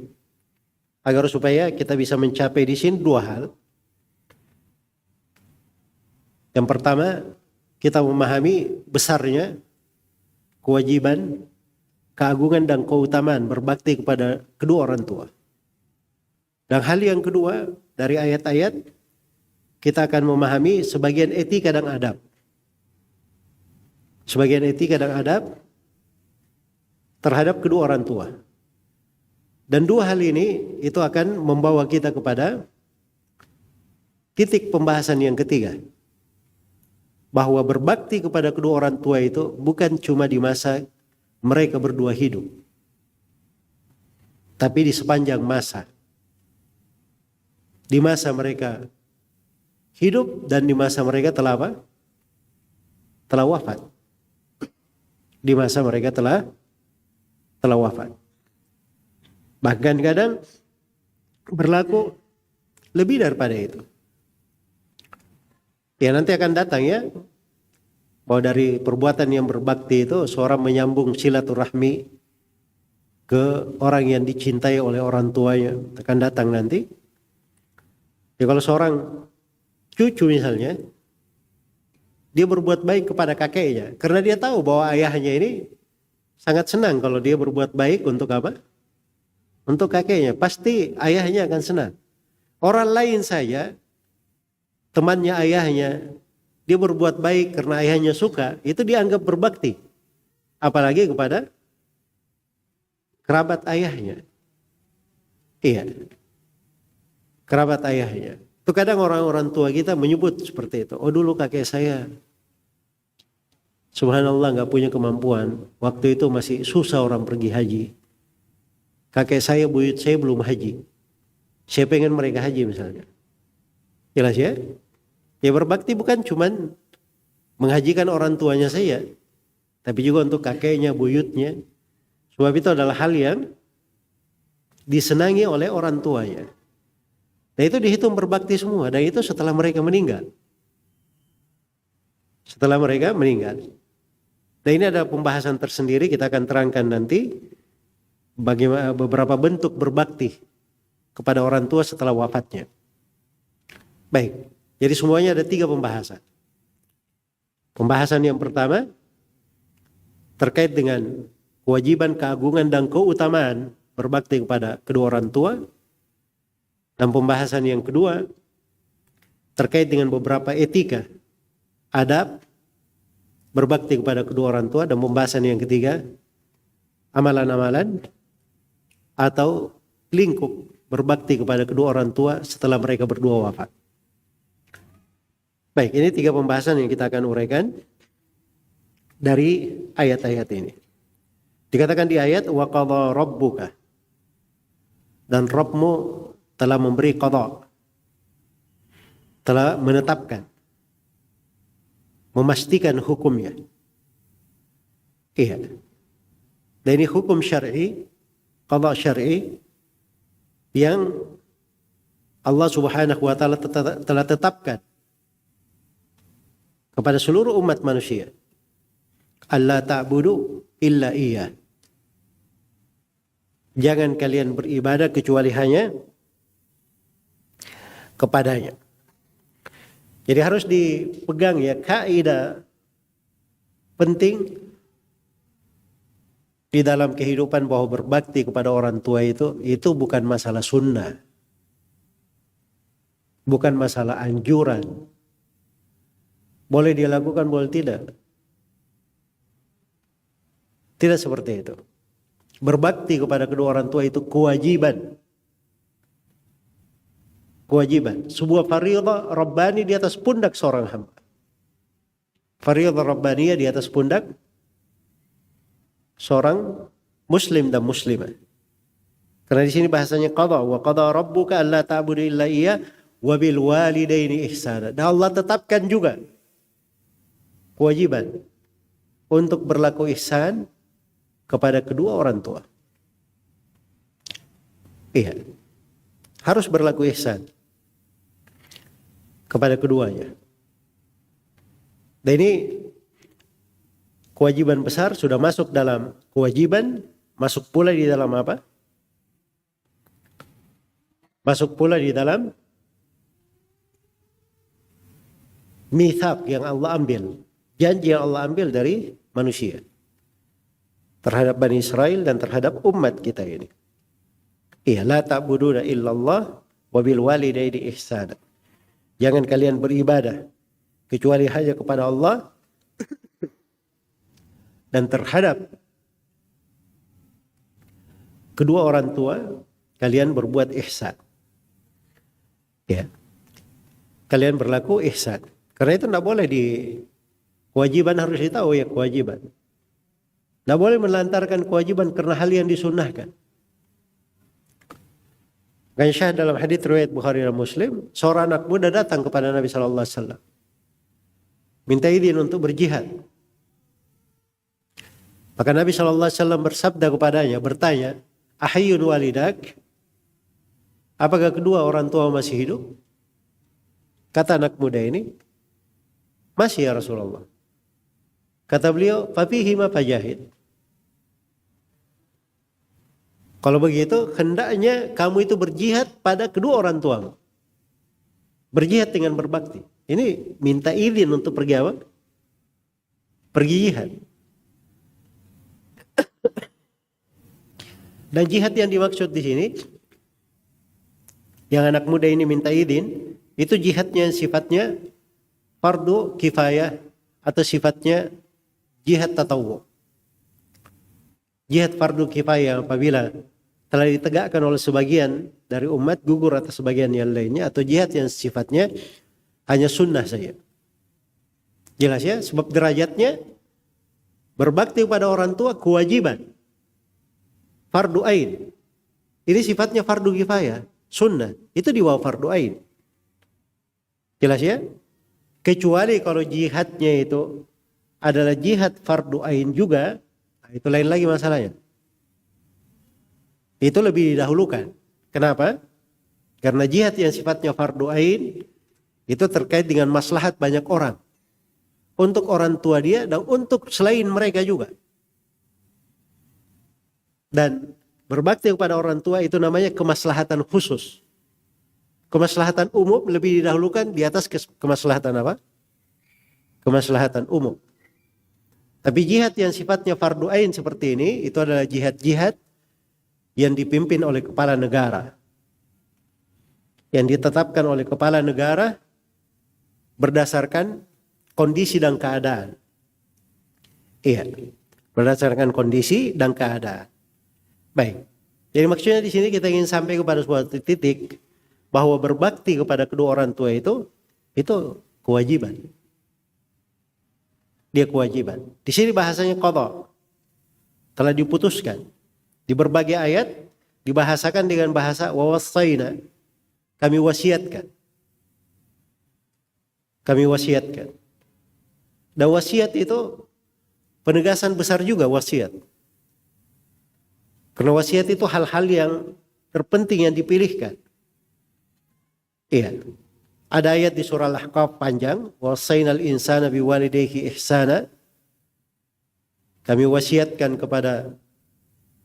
agar supaya kita bisa mencapai di sini 2 hal. Yang pertama, kita memahami besarnya kewajiban, keagungan dan keutamaan berbakti kepada kedua orang tua. Dan hal yang kedua, dari ayat-ayat kita akan memahami sebagian etika dan adab. Sebagian etika dan adab terhadap kedua orang tua. Dan 2 hal ini itu akan membawa kita kepada titik pembahasan yang ketiga. Bahwa berbakti kepada kedua orang tua itu bukan cuma di masa mereka berdua hidup, tapi di sepanjang masa. Di masa mereka hidup dan di masa mereka telah apa? Telah wafat. Di masa mereka telah wafat. Bahkan kadang berlaku lebih daripada itu. Ya, nanti akan datang ya, bahwa dari perbuatan yang berbakti itu seorang menyambung silaturahmi ke orang yang dicintai oleh orang tuanya. Akan datang nanti. Ya, kalau seorang cucu misalnya, dia berbuat baik kepada kakeknya karena dia tahu bahwa ayahnya ini sangat senang kalau dia berbuat baik untuk apa? Untuk kakeknya. Pasti ayahnya akan senang. Orang lain saja, temannya ayahnya, dia berbuat baik karena ayahnya suka, itu dianggap berbakti. Apalagi kepada kerabat ayahnya. Iya. kerabat ayahnya. Itu kadang orang-orang tua kita menyebut seperti itu. Oh dulu kakek saya, subhanallah nggak punya kemampuan. Waktu itu masih susah orang pergi haji. Kakek saya, buyut saya belum haji. Saya pengen mereka haji misalnya. Jelas ya? Ya berbakti bukan cuman menghajikan orang tuanya saya, tapi juga untuk kakeknya, buyutnya. Sebab itu adalah hal yang disenangi oleh orang tuanya. Dan itu dihitung berbakti semua. Dan itu setelah mereka meninggal. Setelah mereka meninggal. Dan ini ada pembahasan tersendiri, kita akan terangkan nanti bagaimana beberapa bentuk berbakti kepada orang tua setelah wafatnya. Baik, jadi semuanya ada 3 pembahasan. Pembahasan yang pertama terkait dengan kewajiban, keagungan, dan keutamaan berbakti kepada kedua orang tua. Dan pembahasan yang kedua terkait dengan beberapa etika, adab berbakti kepada kedua orang tua. Dan pembahasan yang ketiga, amalan-amalan atau lingkup berbakti kepada kedua orang tua setelah mereka berdua wafat. Baik, ini 3 pembahasan yang kita akan uraikan dari ayat-ayat ini. Dikatakan di ayat, wa qadha rabbuka, dan Rabbmu telah memberi qadha, telah menetapkan, memastikan hukumnya. Iya. Dan ini hukum syar'i, qadha syar'i yang Allah Subhanahu wa taala telah tetapkan kepada seluruh umat manusia. Allah ta'budu illa iya. Jangan kalian beribadah kecuali hanya kepadanya. Jadi harus dipegang ya kaidah penting di dalam kehidupan bahwa berbakti kepada orang tua itu bukan masalah sunnah. Bukan masalah anjuran. Boleh dia lakukan, boleh tidak. Tidak seperti itu. Berbakti kepada kedua orang tua itu kewajiban. Kewajiban. Sebuah fardhu rabbani di atas pundak seorang hamba. Fardhu rabbaniyah di atas pundak seorang muslim dan muslimah. Karena di sini bahasanya qadha, wa qadha rabbuka alla ta'budu illa iya wa bil walidaini ihsana. Dan Allah tetapkan juga kewajiban untuk berlaku ihsan kepada kedua orang tua. Iya. Harus berlaku ihsan kepada keduanya. Dan ini kewajiban besar, sudah masuk dalam kewajiban, masuk pula di dalam apa? Masuk pula di dalam mitsaq yang Allah ambil. Janji yang Allah ambil dari manusia terhadap Bani Israel dan terhadap umat kita ini. Iya, la ta'buduna illallah wa bil walidaini ihsana. Jangan kalian beribadah kecuali hanya kepada Allah dan terhadap kedua orang tua kalian berbuat ihsan. Ya. Kalian berlaku ihsan. Karena itu tidak boleh kewajiban harus ditahu ya kewajiban. Tidak boleh melantarkan kewajiban karena hal yang disunnahkan. Aisyah dalam hadits riwayat Bukhari dan Muslim, seorang anak muda datang kepada Nabi sallallahu alaihi wasallam. Minta izin untuk berjihad. Maka Nabi sallallahu alaihi wasallam bersabda kepadanya, bertanya, "Ahayyun walidak?" Apakah kedua orang tua masih hidup? Kata anak muda ini, "Masih ya Rasulullah." Kata beliau, "Fafihima fajahid." Kalau begitu, hendaknya kamu itu berjihad pada kedua orang tuamu. Berjihad dengan berbakti. Ini minta izin untuk pergi apa? Pergi jihad. Dan jihad yang dimaksud di sini, yang anak muda ini minta izin, itu jihadnya sifatnya fardu kifayah atau sifatnya jihad tatawwu. Jihad fardu kifayah apabila telah ditegakkan oleh sebagian dari umat gugur atas sebagian yang lainnya, atau jihad yang sifatnya hanya sunnah saja. Jelas ya, sebab derajatnya berbakti kepada orang tua kewajiban, fardu ain. Ini sifatnya fardu kifayah, sunnah. Itu di bawah fardu ain. Jelas ya? Kecuali kalau jihadnya itu adalah jihad fardu ain juga, itu lain lagi masalahnya. Itu lebih didahulukan. Kenapa? Karena jihad yang sifatnya fardu ain itu terkait dengan maslahat banyak orang. Untuk orang tua dia dan untuk selain mereka juga. Dan berbakti kepada orang tua itu namanya kemaslahatan khusus. Kemaslahatan umum lebih didahulukan di atas kemaslahatan apa? Kemaslahatan umum. Tapi jihad yang sifatnya fardu ain seperti ini, itu adalah jihad-jihad yang dipimpin oleh kepala negara. Yang ditetapkan oleh kepala negara berdasarkan kondisi dan keadaan. Iya, berdasarkan kondisi dan keadaan. Baik, jadi maksudnya di sini kita ingin sampai kepada suatu titik bahwa berbakti kepada kedua orang tua itu kewajiban. Dia kewajiban. Di sini bahasanya qadha. Telah diputuskan. Di berbagai ayat dibahasakan dengan bahasa wa wasaina. Kami wasiatkan. Kami wasiatkan. Dan wasiat itu penegasan besar juga wasiat. Karena wasiat itu hal-hal yang terpenting yang dipilihkan. Iya. Ada ayat di surah Al-Ahqaf panjang, wasainal insana biwalidayhi ihsana. Kami wasiatkan kepada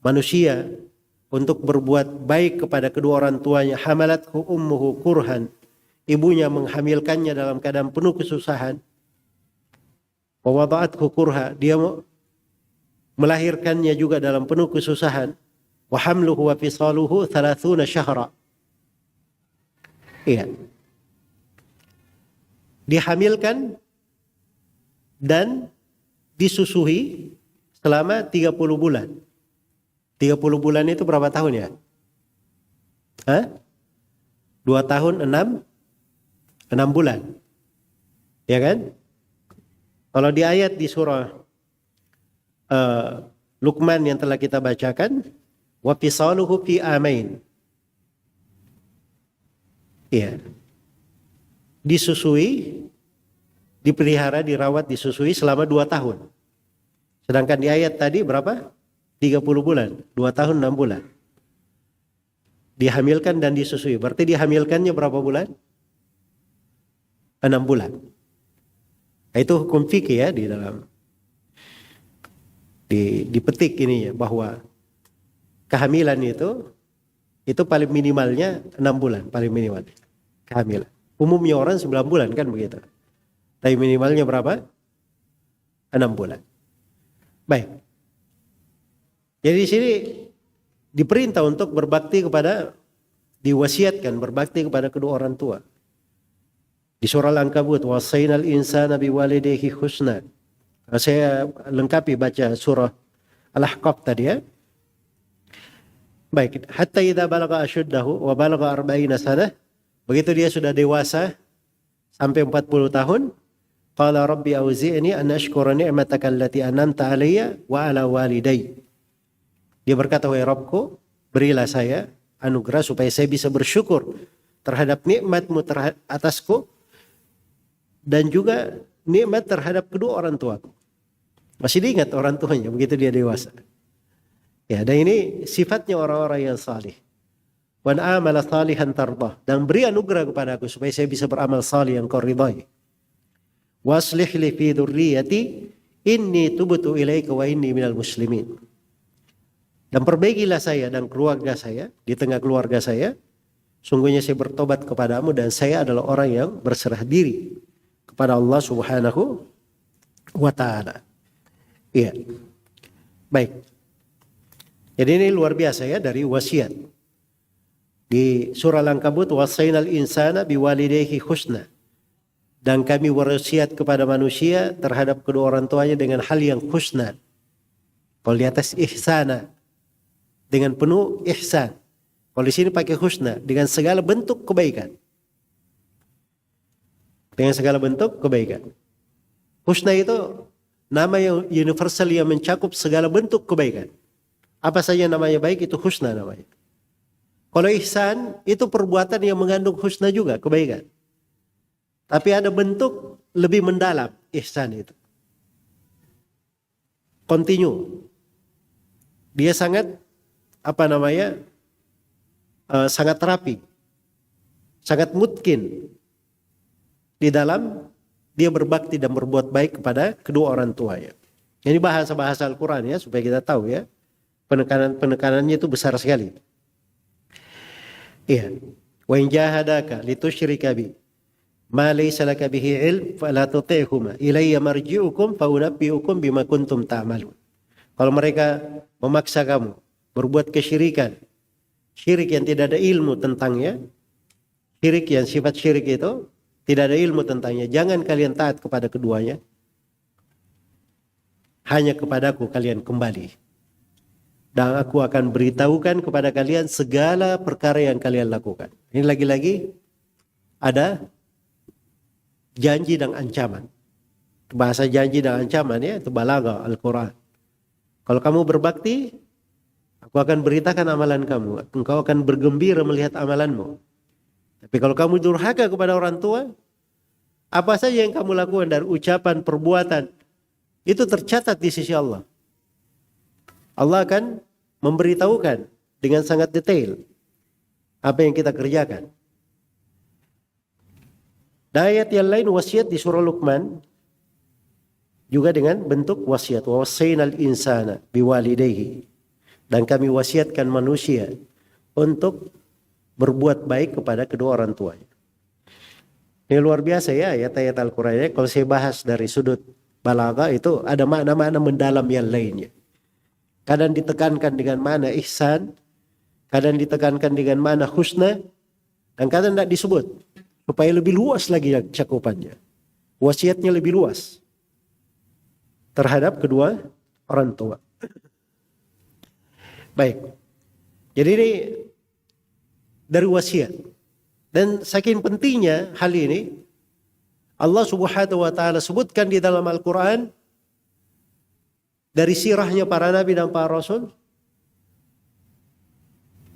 manusia untuk berbuat baik kepada kedua orang tuanya. Hamalathu ummuhu kurhan. Ibunya menghamilkannya dalam keadaan penuh kesusahan. Wa wada'athu kurha. Dia melahirkannya juga dalam penuh kesusahan. Wa hamluhu wa fisaluhu 30 syahra. Iya. Dihamilkan dan disusui selama 30 bulan. 30 bulan itu berapa tahun ya? 2 tahun 6 bulan. Ya kan? Kalau di ayat di surah Luqman yang telah kita bacakan, wa fisaluhu fi amain. Iya. Disusui, dipelihara, dirawat, disusui selama 2 tahun. Sedangkan di ayat tadi berapa? 30 bulan, 2 tahun 6 bulan. Dihamilkan dan disusui. Berarti dihamilkannya berapa bulan? 6 bulan. Itu hukum fikih ya di dalam dipetik ini ya, bahwa kehamilan itu paling minimalnya 6 bulan, paling minimal kehamilan. Umumnya orang 9 bulan kan begitu. Tapi minimalnya berapa? 6 bulan. Baik. Jadi di sini diperintah untuk berbakti kepada, diwasiatkan berbakti kepada kedua orang tua. Di surah Al-Ankabut, wasainal insana biwalidayhi husna. Saya lengkapi baca surah Al-Ahqaf tadi ya. Baik, hatta idza balagha ashuddahu wa balagha 40 sanah. Begitu dia sudah dewasa sampai 40 tahun, qala rabbi auzi'ni an ashkura ni'mataka allati an'amta 'alayya wa 'ala walidayya. Dia berkata, wahai Rabbku, berilah saya anugerah supaya saya bisa bersyukur terhadap nikmat-Mu atasku dan juga nikmat terhadap kedua orang tuaku. Masih diingat orang tuanya begitu dia dewasa. Ya, dan ini sifatnya orang-orang yang salih. Wan amala salihan tardah, dan beri anugerah kepada aku supaya saya bisa beramal salih yang kau ridhai. Waslih li fi dzurriyyati inni tubtu ilaika wa inni minal muslimin. Dan perbaikilah saya dan keluarga saya, di tengah keluarga saya, sungguhnya saya bertobat kepadamu dan saya adalah orang yang berserah diri kepada Allah Subhanahu wa taala. Iya. Baik. Jadi ini luar biasa ya dari wasiat. Di surah Al-Ankabut, wasainal insana biwalidayhi husna. Dan kami wasiat kepada manusia terhadap kedua orang tuanya dengan hal yang husna. Kalau di atas ihsana. dengan penuh ihsan. Kalau di sini pakai husna, dengan segala bentuk kebaikan. Dengan segala bentuk kebaikan. Husna itu nama yang universal yang mencakup segala bentuk kebaikan. Apa saja namanya baik itu husna namanya. Kalau ihsan itu perbuatan yang mengandung husna juga, kebaikan. Tapi ada bentuk lebih mendalam ihsan itu. Continue. Dia sangat sangat rapi, sangat mungkin di dalam dia berbakti dan berbuat baik kepada kedua orang tuanya. Ini bahasa-bahasa Al-Quran ya, supaya kita tahu ya, penekanannya itu besar sekali. Iya. Wa in jahadaka litusyrika bi ma laysa laka bihi ilm fala tuti'huma ilayya marji'ukum fa unabbi'ukum bima kuntum ta'malun. Kalau mereka memaksa kamu berbuat kesyirikan, syirik yang tidak ada ilmu tentangnya, syirik yang sifat syirik itu tidak ada ilmu tentangnya, jangan kalian taat kepada keduanya. Hanya kepadaku kalian kembali. Dan aku akan beritahukan kepada kalian segala perkara yang kalian lakukan. Ini lagi-lagi ada janji dan ancaman. Bahasa janji dan ancaman ya, itu balaghah Al-Quran. Kalau kamu berbakti, aku akan beritakan amalan kamu. Engkau akan bergembira melihat amalanmu. Tapi kalau kamu durhaka kepada orang tua, apa saja yang kamu lakukan dari ucapan, perbuatan, itu tercatat di sisi Allah. Allah akan memberitahukan dengan sangat detail apa yang kita kerjakan. Dan ayat yang lain wasiat di surah Luqman juga dengan bentuk wasiat. Wa wassaynal insana biwalidayhi. Dan kami wasiatkan manusia untuk berbuat baik kepada kedua orang tuanya. Ini luar biasa ya ayat-ayat Al-Quran. Kalau saya bahas dari sudut balaghah itu ada makna-makna mendalam yang lainnya. Kadang ditekankan dengan mana ihsan, kadang ditekankan dengan mana husna, dan kadang tidak disebut. Supaya lebih luas lagi cakupannya. Wasiatnya lebih luas terhadap kedua orang tua. Baik. Jadi ini dari wasiat. Dan saking pentingnya hal ini, Allah Subhanahu wa taala sebutkan di dalam Al-Quran dari sirahnya para nabi dan para rasul,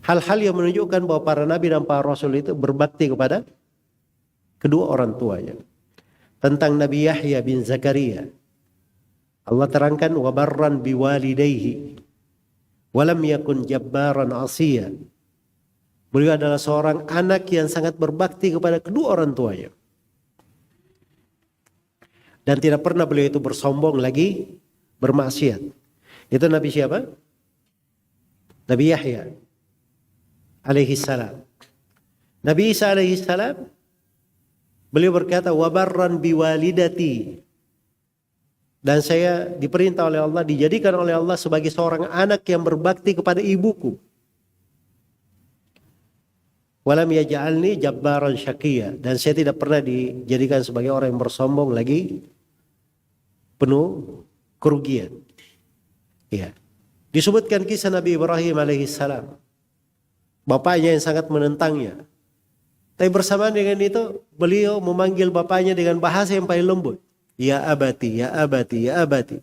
hal-hal yang menunjukkan bahwa para nabi dan para rasul itu berbakti kepada kedua orang tuanya. Tentang Nabi Yahya bin Zakaria, Allah terangkan wa barran biwalidayhi walam yakun jabbaran asiya. Beliau adalah seorang anak yang sangat berbakti kepada kedua orang tuanya. Dan tidak pernah beliau itu bersombong lagi bermaksiat. Itu Nabi siapa? Nabi Yahya alaihi salam. Nabi Isa alaihi salam, beliau berkata wa barran biwalidati. Dan saya diperintah oleh Allah, dijadikan oleh Allah sebagai seorang anak yang berbakti kepada ibuku. Walam yaj'alni jabbaran syaqiyya. Dan saya tidak pernah dijadikan sebagai orang yang bersombong lagi penuh kerugian. Ya. Disebutkan kisah Nabi Ibrahim alaihissalam. Bapaknya yang sangat menentangnya. Tapi bersamaan dengan itu, beliau memanggil bapaknya dengan bahasa yang paling lembut. Ya abati, ya abati, ya abati.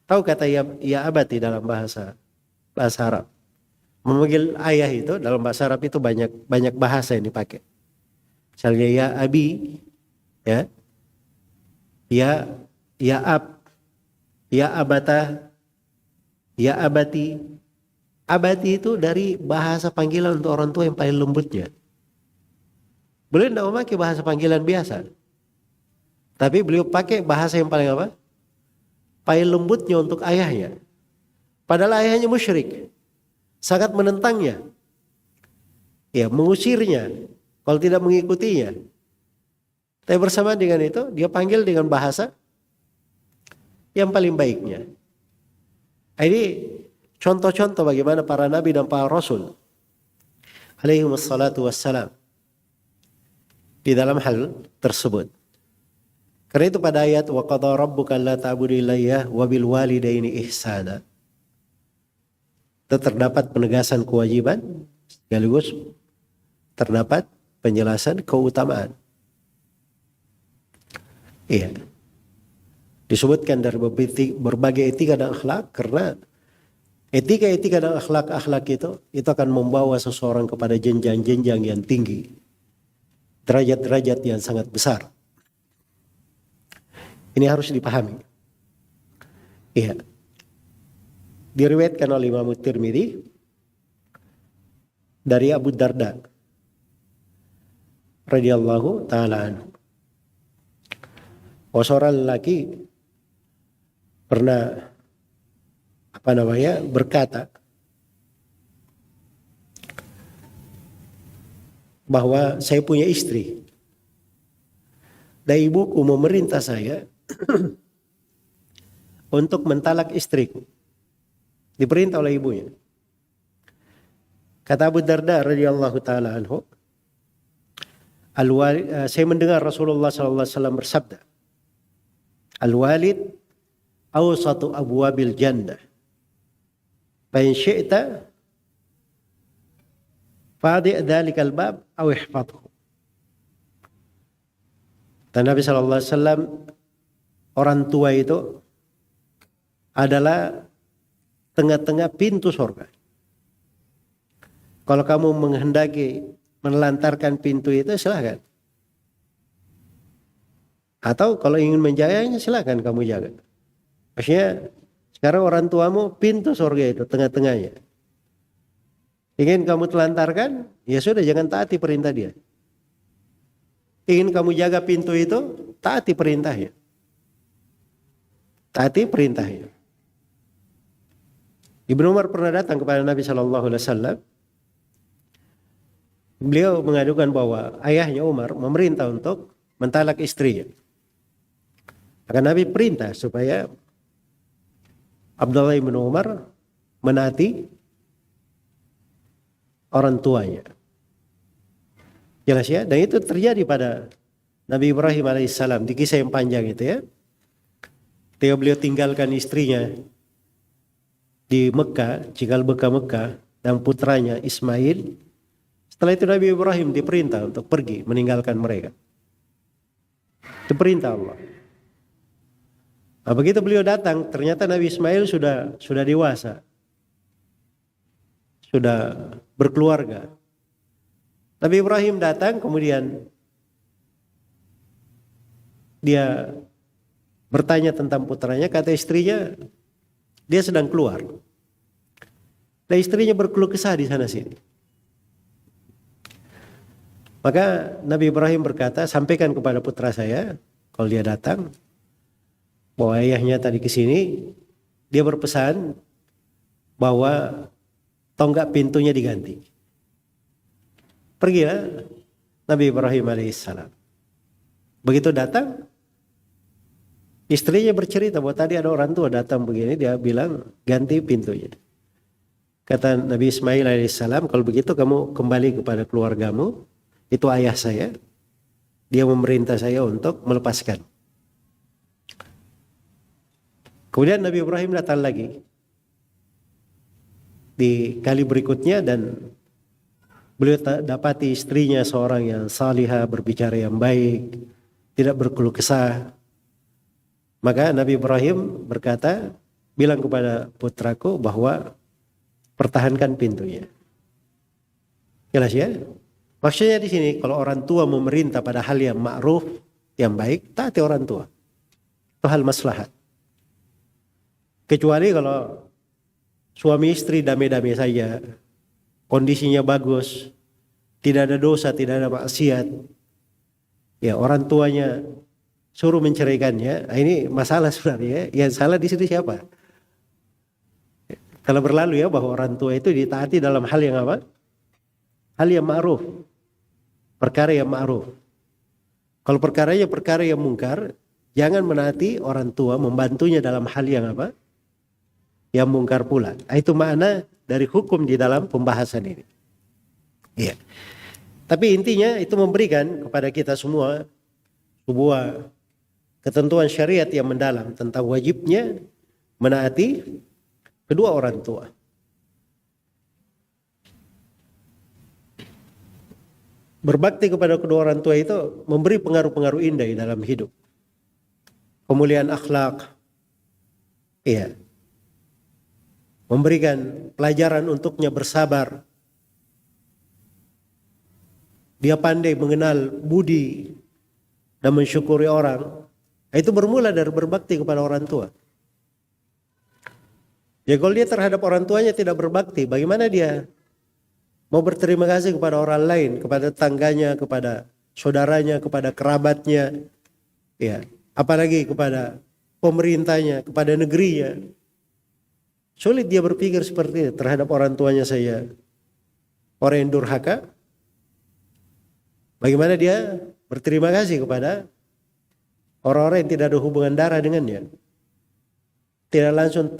Tahu kata ya abati dalam bahasa Arab? Memanggil ayah itu dalam bahasa Arab itu banyak bahasa yang dipakai. Misalnya ya abi, ya ab, ya abata, ya abati. Abati itu dari bahasa panggilan untuk orang tua yang paling lembutnya. Beliau tidak memakai bahasa panggilan biasa. Tapi beliau pakai bahasa yang paling apa? Paling lembutnya untuk ayahnya. Padahal ayahnya musyrik. Sangat menentangnya. Ya, mengusirnya. Kalau tidak mengikutinya. Tapi bersamaan dengan itu, dia panggil dengan bahasa yang paling baiknya. Ini contoh-contoh bagaimana para nabi dan para rasul alaihi wassalatu wassalam di dalam hal tersebut. Karena itu pada ayat wa qadha rabbuka alla ta'budu illa iyyah wa bil walidaini ihsana. terdapat penegasan kewajiban sekaligus terdapat penjelasan keutamaan. Iya. Disebutkan dari berbagai etika dan akhlak karena etika-etika dan akhlak-akhlak itu akan membawa seseorang kepada jenjang-jenjang yang tinggi. Derajat-derajat yang sangat besar. Ini harus dipahami. Iya. Diriwayatkan oleh Imam Tirmidzi dari Abu Darda radhiyallahu taala anhu. Seorang lelaki pernah berkata bahwa saya punya istri dan ibuku memerintah saya untuk mentalak istriku. Diperintah oleh ibunya. Kata Abu Darda radhiyallahu taala anhu, saya mendengar Rasulullah sallallahu alaihi wasallam bersabda, Al-walid awsatu abwabil jannah. Fa in syi'ta fadi' dzalikal bab aw ihfadhu. Dan Nabi sallallahu alaihi wasallam, orang tua itu adalah tengah-tengah pintu surga. Kalau kamu menghendaki menelantarkan pintu itu silahkan. Atau kalau ingin menjaganya silahkan kamu jaga. Maksudnya sekarang orang tuamu pintu surga itu tengah-tengahnya. Ingin kamu telantarkan, ya sudah jangan taati perintah dia. Ingin kamu jaga pintu itu, taati perintahnya. Taati perintahnya. Ibnu Umar pernah datang kepada Nabi Shallallahu Alaihi Wasallam. Beliau mengadukan bahwa ayahnya Umar memerintah untuk mentalak istrinya. Maka Nabi perintah supaya Abdullah bin Umar menaati orang tuanya. Jelas ya? Dan itu terjadi pada Nabi Ibrahim alaihissalam di kisah yang panjang itu ya. Ketika beliau tinggalkan istrinya di Mekah, cikal bakal Mekah, dan putranya Ismail. Setelah itu Nabi Ibrahim diperintah untuk pergi meninggalkan mereka. Itu perintah Allah. Nah, begitu beliau datang, ternyata Nabi Ismail sudah dewasa, sudah berkeluarga. Nabi Ibrahim datang, kemudian dia bertanya tentang putranya, kata istrinya, dia sedang keluar. Dan istrinya berkeluh kesah di sana sini. Maka Nabi Ibrahim berkata, sampaikan kepada putra saya, kalau dia datang, bahwa ayahnya tadi ke sini, dia berpesan bahwa tonggak pintunya diganti. Pergilah Nabi Ibrahim alaihissalam. Begitu datang, istrinya bercerita bahwa tadi ada orang tua datang begini, dia bilang ganti pintunya. Kata Nabi Ismail alaihissalam, kalau begitu kamu kembali kepada keluargamu, itu ayah saya, dia memerintah saya untuk melepaskan. Kemudian Nabi Ibrahim datang lagi di kali berikutnya dan beliau dapati istrinya seorang yang salihah, berbicara yang baik, tidak berkeluh kesah. Maka Nabi Ibrahim berkata, bilang kepada putraku bahwa pertahankan pintunya. Jelas ya? Maksudnya di sini kalau orang tua memerintah pada hal yang ma'ruf, yang baik, taati orang tua. Itu hal maslahat. Kecuali kalau suami istri damai-damai saja, kondisinya bagus, tidak ada dosa, tidak ada maksiat, ya orang tuanya suruh menceraikannya, ini masalah sebenarnya. Yang salah di situ siapa? Kalau berlalu ya bahwa orang tua itu ditaati dalam hal yang apa? Hal yang ma'ruf, perkara yang ma'ruf. Kalau perkaranya perkara yang mungkar, jangan menaati orang tua, membantunya dalam hal yang apa? Yang mungkar pula. Itu makna dari hukum di dalam pembahasan ini. Iya. Tapi intinya itu memberikan kepada kita semua sebuah ketentuan syariat yang mendalam tentang wajibnya menaati kedua orang tua. berbakti kepada kedua orang tua itu memberi pengaruh-pengaruh indah dalam hidup. Pemulihan akhlak, iya. Memberikan pelajaran untuknya bersabar. Dia pandai mengenal budi dan mensyukuri orang. Itu bermula dari berbakti kepada orang tua. Jadi kalau dia terhadap orang tuanya tidak berbakti, bagaimana dia mau berterima kasih kepada orang lain, kepada tetangganya, kepada saudaranya, kepada kerabatnya, ya, apalagi kepada pemerintahnya, kepada negerinya. Sulit dia berpikir seperti itu terhadap orang tuanya saya. Orang yang durhaka, bagaimana dia berterima kasih kepada orang-orang yang tidak ada hubungan darah dengannya. Tidak langsung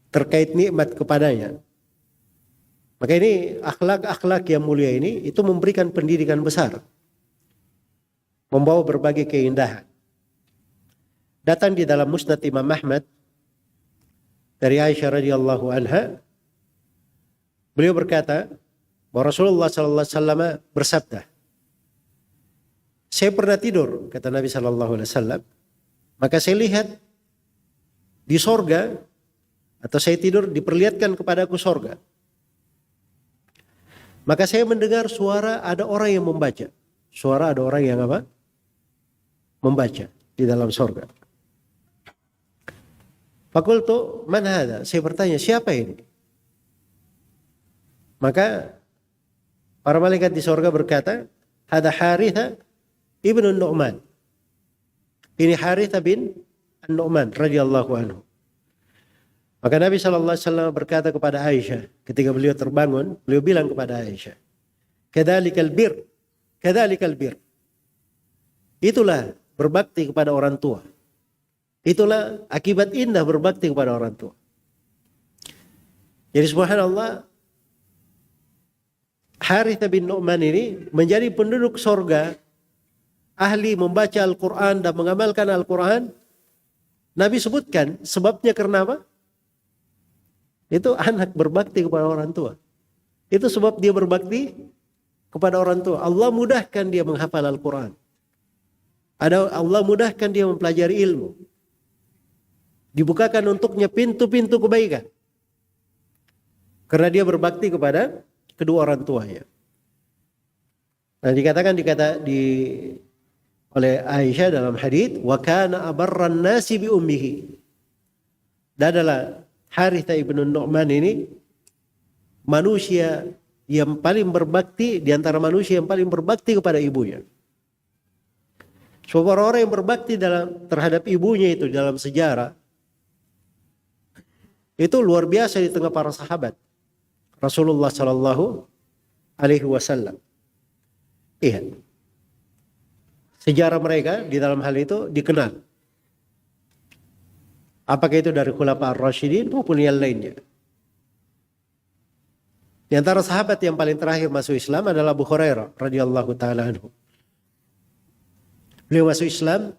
terkait nikmat kepadanya. Maka ini akhlak-akhlak yang mulia ini itu memberikan pendidikan besar. Membawa berbagai keindahan. Datang di dalam Musnad Imam Ahmad dari Aisyah radhiyallahu anha, beliau berkata bahwa Rasulullah sallallahu alaihi wasallam bersabda, saya pernah tidur, kata Nabi sallallahu alaihi wasallam, maka saya lihat di sorga, atau saya tidur diperlihatkan kepadaku sorga. Maka saya mendengar suara ada orang yang membaca. Suara ada orang yang apa? Membaca di dalam sorga. Fakultu man hadha? Saya bertanya, siapa ini? Maka para malaikat di sorga berkata, hada Haritha ibnu Nu'man. Ini Haritha bin Nu'man radhiyallahu anhu. Maka Nabi SAW berkata kepada Aisyah, ketika beliau terbangun, beliau bilang kepada Aisyah, kadzalikal bir, kadzalikal bir. Itulah berbakti kepada orang tua. Itulah akibat indah berbakti kepada orang tua. Jadi subhanallah, Haritha bin Nu'man ini menjadi penduduk sorga, ahli membaca Al-Quran dan mengamalkan Al-Quran. Nabi sebutkan sebabnya karena apa? Itu anak berbakti kepada orang tua. Itu sebab dia berbakti kepada orang tua. Allah mudahkan dia menghafal Al-Quran. Allah mudahkan dia mempelajari ilmu. Dibukakan untuknya pintu-pintu kebaikan. Karena dia berbakti kepada kedua orang tuanya. Nah, dikatakan oleh Aisyah dalam hadits, wa kana abarran nasi bi ummihi. Dan adalah Haritha ibnu Nu'man ini manusia yang paling berbakti di antara manusia yang paling berbakti kepada ibunya. Sebab orang-orang yang berbakti terhadap ibunya itu dalam sejarah itu luar biasa di tengah para sahabat Rasulullah Sallallahu Alaihi Wasallam. Iya, sejarah mereka di dalam hal itu dikenal. Apakah itu dari Khulafa ar-Rasyidin maupun yang lainnya. Di antara sahabat yang paling terakhir masuk Islam adalah Abu Hurairah radhiyallahu taala anhu. Beliau masuk Islam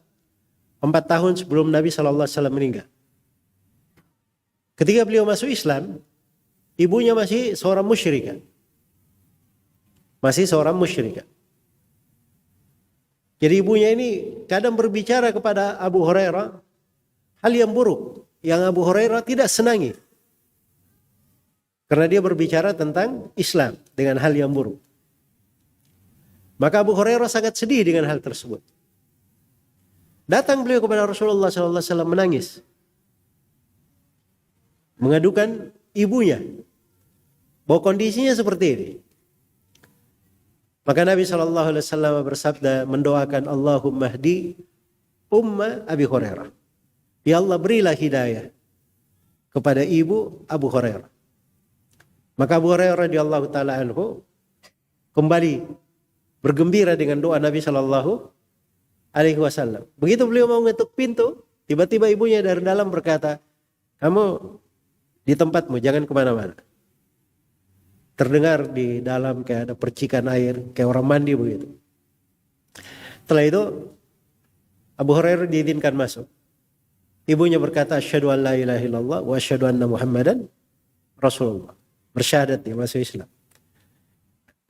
4 tahun sebelum Nabi sallallahu alaihi wasallam meninggal. Ketika beliau masuk Islam, ibunya masih seorang musyrikah. Masih seorang musyrikah. Jadi ibunya ini kadang berbicara kepada Abu Hurairah hal yang buruk yang Abu Hurairah tidak senangi. Karena dia berbicara tentang Islam dengan hal yang buruk. Maka Abu Hurairah sangat sedih dengan hal tersebut. Datang beliau kepada Rasulullah SAW menangis. Mengadukan ibunya. Bahwa kondisinya seperti ini. Maka Nabi SAW bersabda mendoakan Allahumma hdi umma Abi Hurairah. Ya Allah berilah hidayah kepada ibu Abu Hurairah. Maka Abu Hurairah radhiyallahu taala anhu kembali bergembira dengan doa Nabi sallallahu alaihi wasallam. Begitu beliau mau ngetuk pintu, tiba-tiba ibunya dari dalam berkata, kamu di tempatmu, jangan kemana-mana. Terdengar di dalam kayak ada percikan air, kayak orang mandi begitu. Setelah itu Abu Hurairah diizinkan masuk. Ibunya berkata, asyhadu an la ilaha illallah wa asyhadu anna Muhammadan Rasulullah. Bersyahadat dia masuk Islam.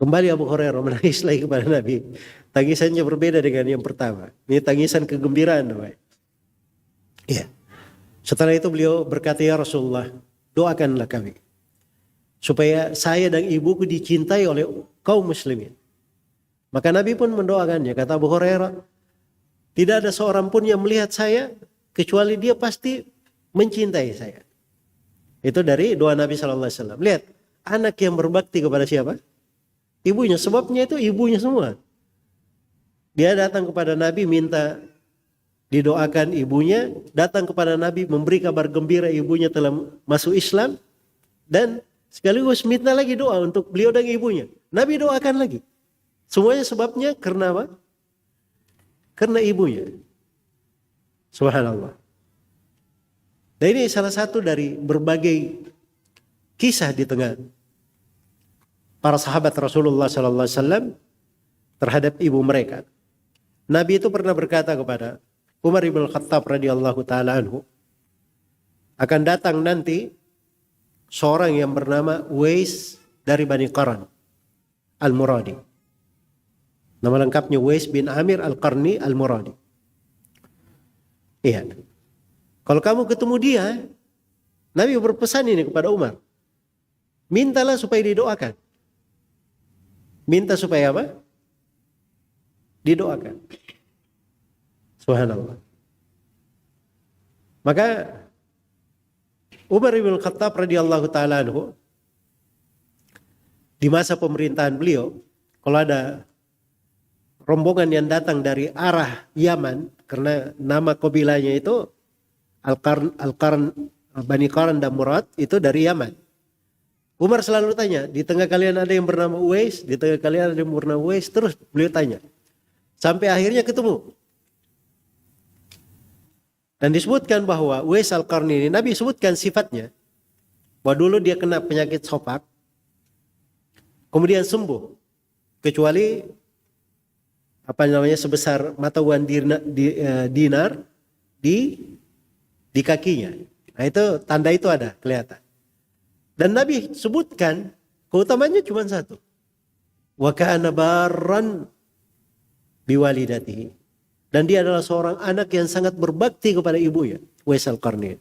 Kembali Abu Hurairah menangis lagi kepada Nabi. Tangisannya berbeda dengan yang pertama. Ini tangisan kegembiraan. Ya. Setelah itu beliau berkata, ya Rasulullah, doakanlah kami supaya saya dan ibuku dicintai oleh kaum muslimin. Maka Nabi pun mendoakannya. Kata Abu Hurairah, tidak ada seorang pun yang melihat saya kecuali dia pasti mencintai saya. Itu dari doa Nabi SAW. Lihat, anak yang berbakti kepada siapa? Ibunya. Sebabnya itu ibunya semua. Dia datang kepada Nabi minta didoakan ibunya, datang kepada Nabi memberi kabar gembira ibunya telah masuk Islam, dan sekaligus minta lagi doa untuk beliau dan ibunya. Nabi doakan lagi. Semuanya sebabnya karena apa? Karena ibunya. Subhanallah. Dan ini salah satu dari berbagai kisah di tengah para sahabat Rasulullah SAW terhadap ibu mereka. Nabi itu pernah berkata kepada Umar ibn Khattab radhiyallahu taala anhu, akan datang nanti seorang yang bernama Uwais dari Bani Qaran Al-Muradi. Nama lengkapnya Uwais bin Amir Al-Qarni Al-Muradi. Iya. Kalau kamu ketemu dia, Nabi berpesan ini kepada Umar. Mintalah supaya didoakan. Minta supaya apa? Didoakan. Subhanallah. Maka Umar bin Khattab radhiyallahu taala anhu di masa pemerintahan beliau, kalau ada rombongan yang datang dari arah Yaman, karena nama kabilahnya itu Al-Qarn, Bani Qaran dan Murad, itu dari Yaman. Umar selalu tanya, di tengah kalian ada yang bernama Uwais, di tengah kalian ada yang bernama Uwais, terus beliau tanya. Sampai akhirnya ketemu. Dan disebutkan bahwa Uwais Al-Qarni ini, Nabi sebutkan sifatnya. Bahwa dulu dia kena penyakit sopak. Kemudian sembuh. Kecuali sebesar mata uang dinar di kakinya. Nah itu tanda itu ada kelihatan. Dan Nabi sebutkan keutamanya cuma satu. Wa kana barran biwalidatihi. Dan dia adalah seorang anak yang sangat berbakti kepada ibunya, Uwais Al-Qarni.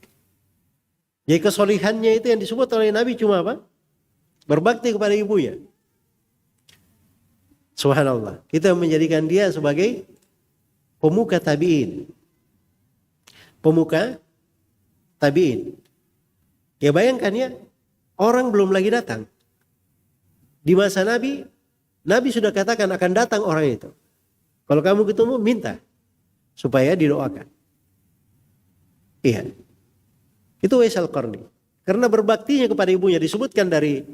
Jadi kesolihannya itu yang disebut oleh Nabi cuma apa? Berbakti kepada ibunya. Subhanallah. Kita menjadikan dia sebagai pemuka tabi'in. Pemuka tabi'in. Ya bayangkan ya, orang belum lagi datang. Di masa Nabi, Nabi sudah katakan akan datang orang itu. Kalau kamu ketemu, minta supaya didoakan. Iya. Itu Uwais Al-Qarni. Karena berbaktinya kepada ibunya, disebutkan dari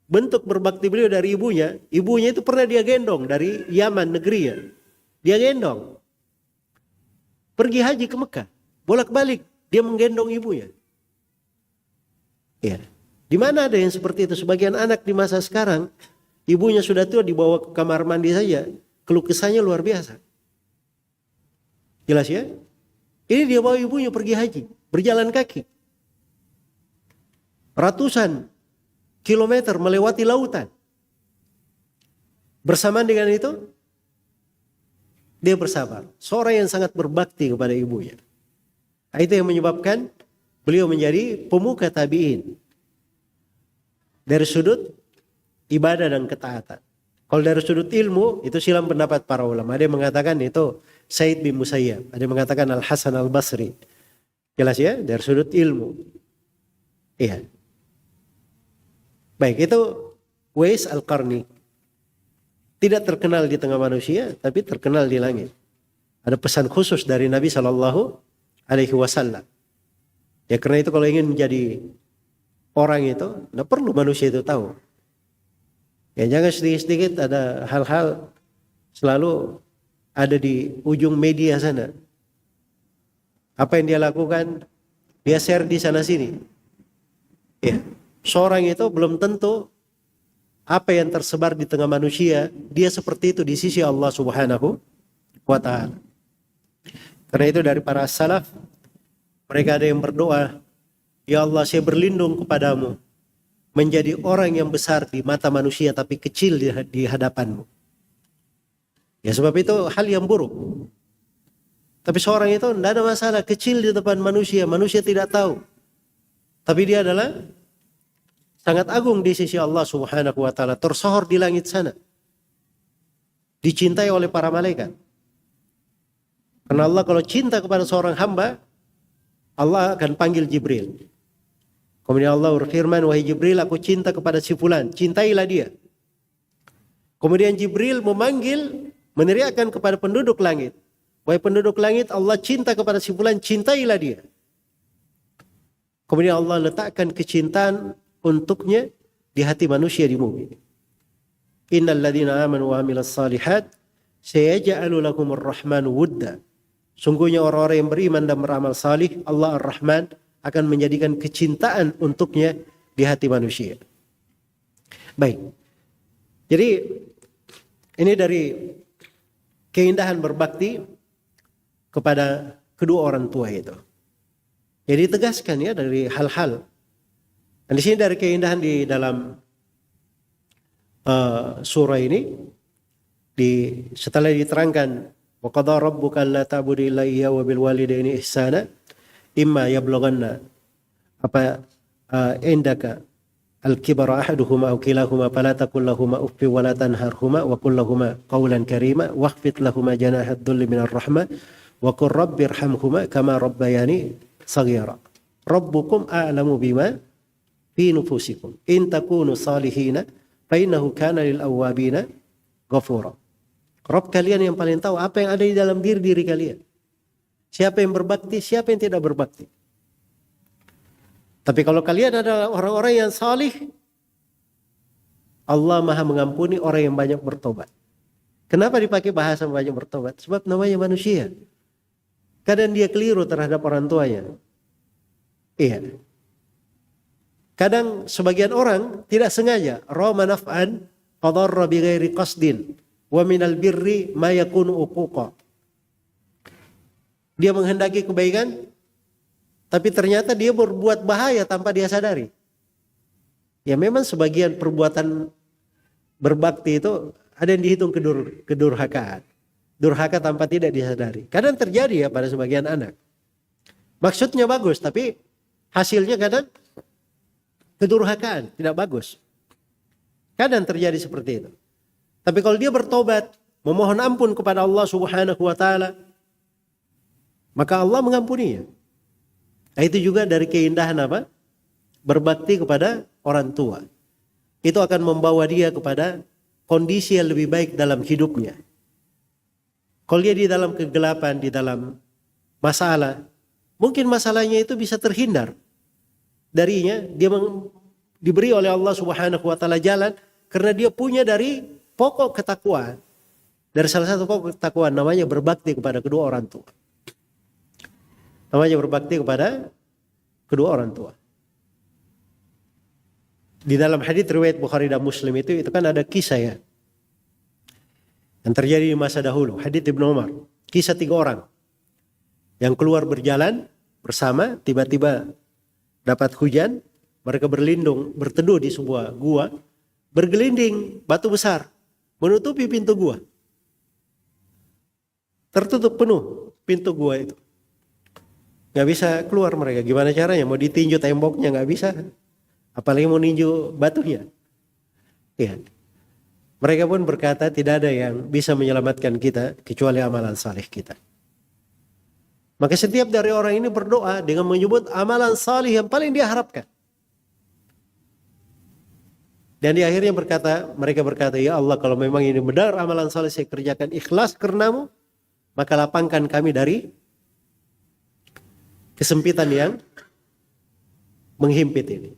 bentuk berbakti beliau dari ibunya. Ibunya itu pernah dia gendong dari Yaman negerinya. Dia gendong. Pergi haji ke Mekah. Bolak-balik dia menggendong ibunya. Iya. Di mana ada yang seperti itu? Sebagian anak di masa sekarang, ibunya sudah tua dibawa ke kamar mandi saja. Keluh kesahnya luar biasa. Jelas ya? Ini dia bawa ibunya pergi haji. Berjalan kaki. Ratusan kilometer melewati lautan. Bersamaan dengan itu, dia bersabar. Seorang yang sangat berbakti kepada ibunya. Nah, itu yang menyebabkan beliau menjadi pemuka tabi'in. Dari sudut ibadah dan ketaatan. Kalau dari sudut ilmu, itu silam pendapat para ulama. Ada yang mengatakan itu Said bin Musayyab. Ada yang mengatakan Al-Hasan Al-Basri. Jelas ya? Dari sudut ilmu. Iya. Baik, itu Uwais Al-Qarni. Tidak terkenal di tengah manusia, tapi terkenal di langit. Ada pesan khusus dari Nabi SAW. Ya karena itu kalau ingin menjadi orang itu, tidak perlu manusia itu tahu. Ya jangan sedikit-sedikit ada hal-hal selalu ada di ujung media sana. Apa yang dia lakukan, dia share di sana sini. Ya, seorang itu belum tentu apa yang tersebar di tengah manusia, dia seperti itu di sisi Allah Subhanahu wa Ta'ala. Karena itu dari para salaf, mereka ada yang berdoa, ya Allah saya berlindung kepadamu menjadi orang yang besar di mata manusia tapi kecil di hadapanmu. Ya sebab itu hal yang buruk. Tapi seorang itu tidak ada masalah, kecil di depan manusia, manusia tidak tahu. Tapi dia adalah sangat agung di sisi Allah Subhanahu wa taala, tersohor di langit sana. Dicintai oleh para malaikat. Karena Allah kalau cinta kepada seorang hamba, Allah akan panggil Jibril. Kemudian Allah berfirman, wahai Jibril, aku cinta kepada si fulan, cintailah dia. Kemudian Jibril memanggil, meneriakkan kepada penduduk langit, wahai penduduk langit, Allah cinta kepada si fulan, cintailah dia. Kemudian Allah letakkan kecintaan untuknya di hati manusia di bumi. Innal ladzina amanu wa amilus salihat sayaj'alu lahumur rahmanu wudda. Sungguhnya orang-orang yang beriman dan beramal salih, Allah Ar-Rahman akan menjadikan kecintaan untuknya di hati manusia. Baik. Jadi ini dari keindahan berbakti kepada kedua orang tua itu. Jadi tegaskan ya dari hal-hal. Dan di sini dari keindahan di dalam surah ini setelah diterangkan wa qadha rabbuka alla ta'budu illa iyyahu wa bil walidayni ihsana imma yablughanna indaka al-kibara ahaduhuma aw kilahuma fala taqul lahumu uffin wa la tanharhuma wa qul lahumu qawlan karima wakhfid lahumu janaha ad-dhulli minar rahmah wa qur rabbirhamhuma kama rabbayani saghira. Rabbukum a'lamu bima fi nufusikum in takunu salihina fa innahu kana lil awwabina ghafura. Rabb kalian yang paling tahu apa yang ada di dalam diri kalian. Siapa yang berbakti, siapa yang tidak berbakti. Tapi kalau kalian adalah orang-orang yang salih, Allah Maha mengampuni orang yang banyak bertobat. Kenapa dipakai bahasa banyak bertobat? Sebab namanya manusia. Kadang dia keliru terhadap orang tuanya. Iya. Kadang sebagian orang tidak sengaja rama naf'an qadarra bighairi qasdin wa minal birri ma yakunu uquqa. Dia menghendaki kebaikan tapi ternyata dia berbuat bahaya tanpa dia sadari. Ya memang sebagian perbuatan berbakti itu ada yang dihitung kedurhakaan. Durhaka tanpa tidak disadari. Kadang terjadi ya pada sebagian anak. Maksudnya bagus tapi hasilnya kadang kedurhakaan, tidak bagus. Kadang terjadi seperti itu. Tapi kalau dia bertobat, memohon ampun kepada Allah Subhanahu wa taala, maka Allah mengampuninya. Nah, itu juga dari keindahan apa? Berbakti kepada orang tua. Itu akan membawa dia kepada kondisi yang lebih baik dalam hidupnya. Kalau dia di dalam kegelapan, di dalam masalah, mungkin masalahnya itu bisa terhindar darinya. Dia diberi oleh Allah Subhanahu wa taala jalan karena dia punya dari pokok ketakwaan. Dari salah satu pokok ketakwaan namanya berbakti kepada kedua orang tua. Namanya berbakti kepada kedua orang tua. Di dalam hadits riwayat Bukhari dan Muslim itu kan ada kisah ya yang terjadi di masa dahulu. Hadits Ibnu Umar. Kisah 3 orang yang keluar berjalan bersama, tiba-tiba dapat hujan, mereka berteduh di sebuah gua, bergelinding batu besar menutupi pintu gua. Tertutup penuh pintu gua itu. Nggak bisa keluar mereka. Gimana caranya? Mau ditinju temboknya nggak bisa. Apalagi mau ninju batunya. Ya. Mereka pun berkata tidak ada yang bisa menyelamatkan kita kecuali amalan saleh kita. Maka setiap dari orang ini berdoa dengan menyebut amalan saleh yang paling dia harapkan. Dan di akhirnya mereka berkata, ya Allah kalau memang ini benar amalan saleh saya kerjakan ikhlas karenamu, maka lapangkan kami dari kesempitan yang menghimpit ini.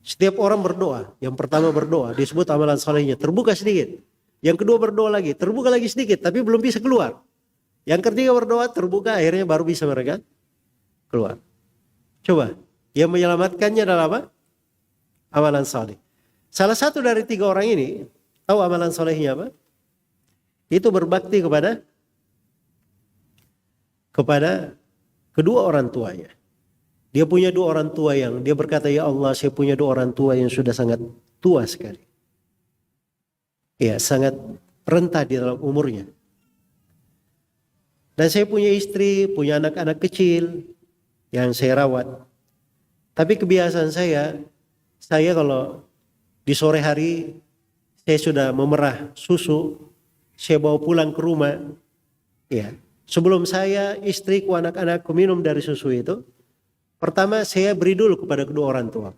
Setiap orang berdoa, yang pertama berdoa disebut amalan salehnya, terbuka sedikit. Yang kedua berdoa lagi, terbuka lagi sedikit, tapi belum bisa keluar. Yang ketiga berdoa, terbuka, akhirnya baru bisa mereka keluar. Coba, yang menyelamatkannya adalah apa? Amalan saleh. Salah satu dari 3 orang ini, tahu amalan salehnya apa? Itu berbakti kepada kedua orang tuanya. Dia punya dua orang tua yang dia berkata, ya Allah, saya punya dua orang tua yang sudah sangat tua sekali. Ya, sangat renta di dalam umurnya. Dan saya punya istri, punya anak-anak kecil yang saya rawat. Tapi kebiasaan saya kalau di sore hari saya sudah memerah susu, saya bawa pulang ke rumah. Ya, sebelum saya, istriku, anak-anakku minum dari susu itu, pertama saya beri dulu kepada kedua orang tua.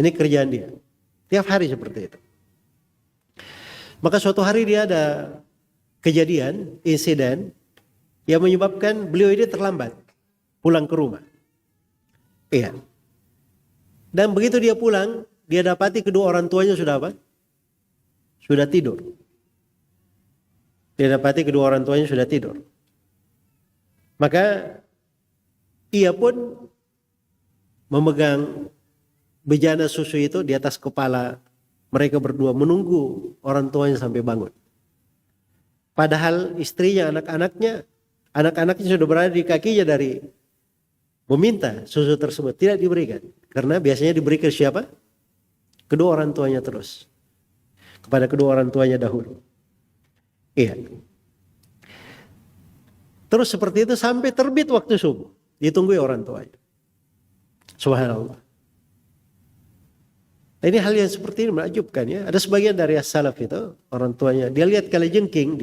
Ini kerjaan dia. Tiap hari seperti itu. Maka suatu hari dia ada kejadian, insiden yang menyebabkan beliau ini terlambat pulang ke rumah. Iya. Dan begitu dia pulang, dia dapati kedua orang tuanya sudah apa? Sudah tidur. Dia dapati kedua orang tuanya sudah tidur. Maka ia pun memegang bejana susu itu di atas kepala mereka berdua, menunggu orang tuanya sampai bangun. Padahal istrinya, anak-anaknya sudah berada di kakinya dari meminta susu tersebut, tidak diberikan. Karena biasanya diberikan siapa? Kedua orang tuanya terus. Kepada kedua orang tuanya dahulu. Iya. Terus seperti itu sampai terbit waktu subuh. Ditunggu orang tuanya. Subhanallah. Ini hal yang seperti ini menakjubkan ya. Ada sebagian dari as-salaf itu, orang tuanya, dia lihat kalajengking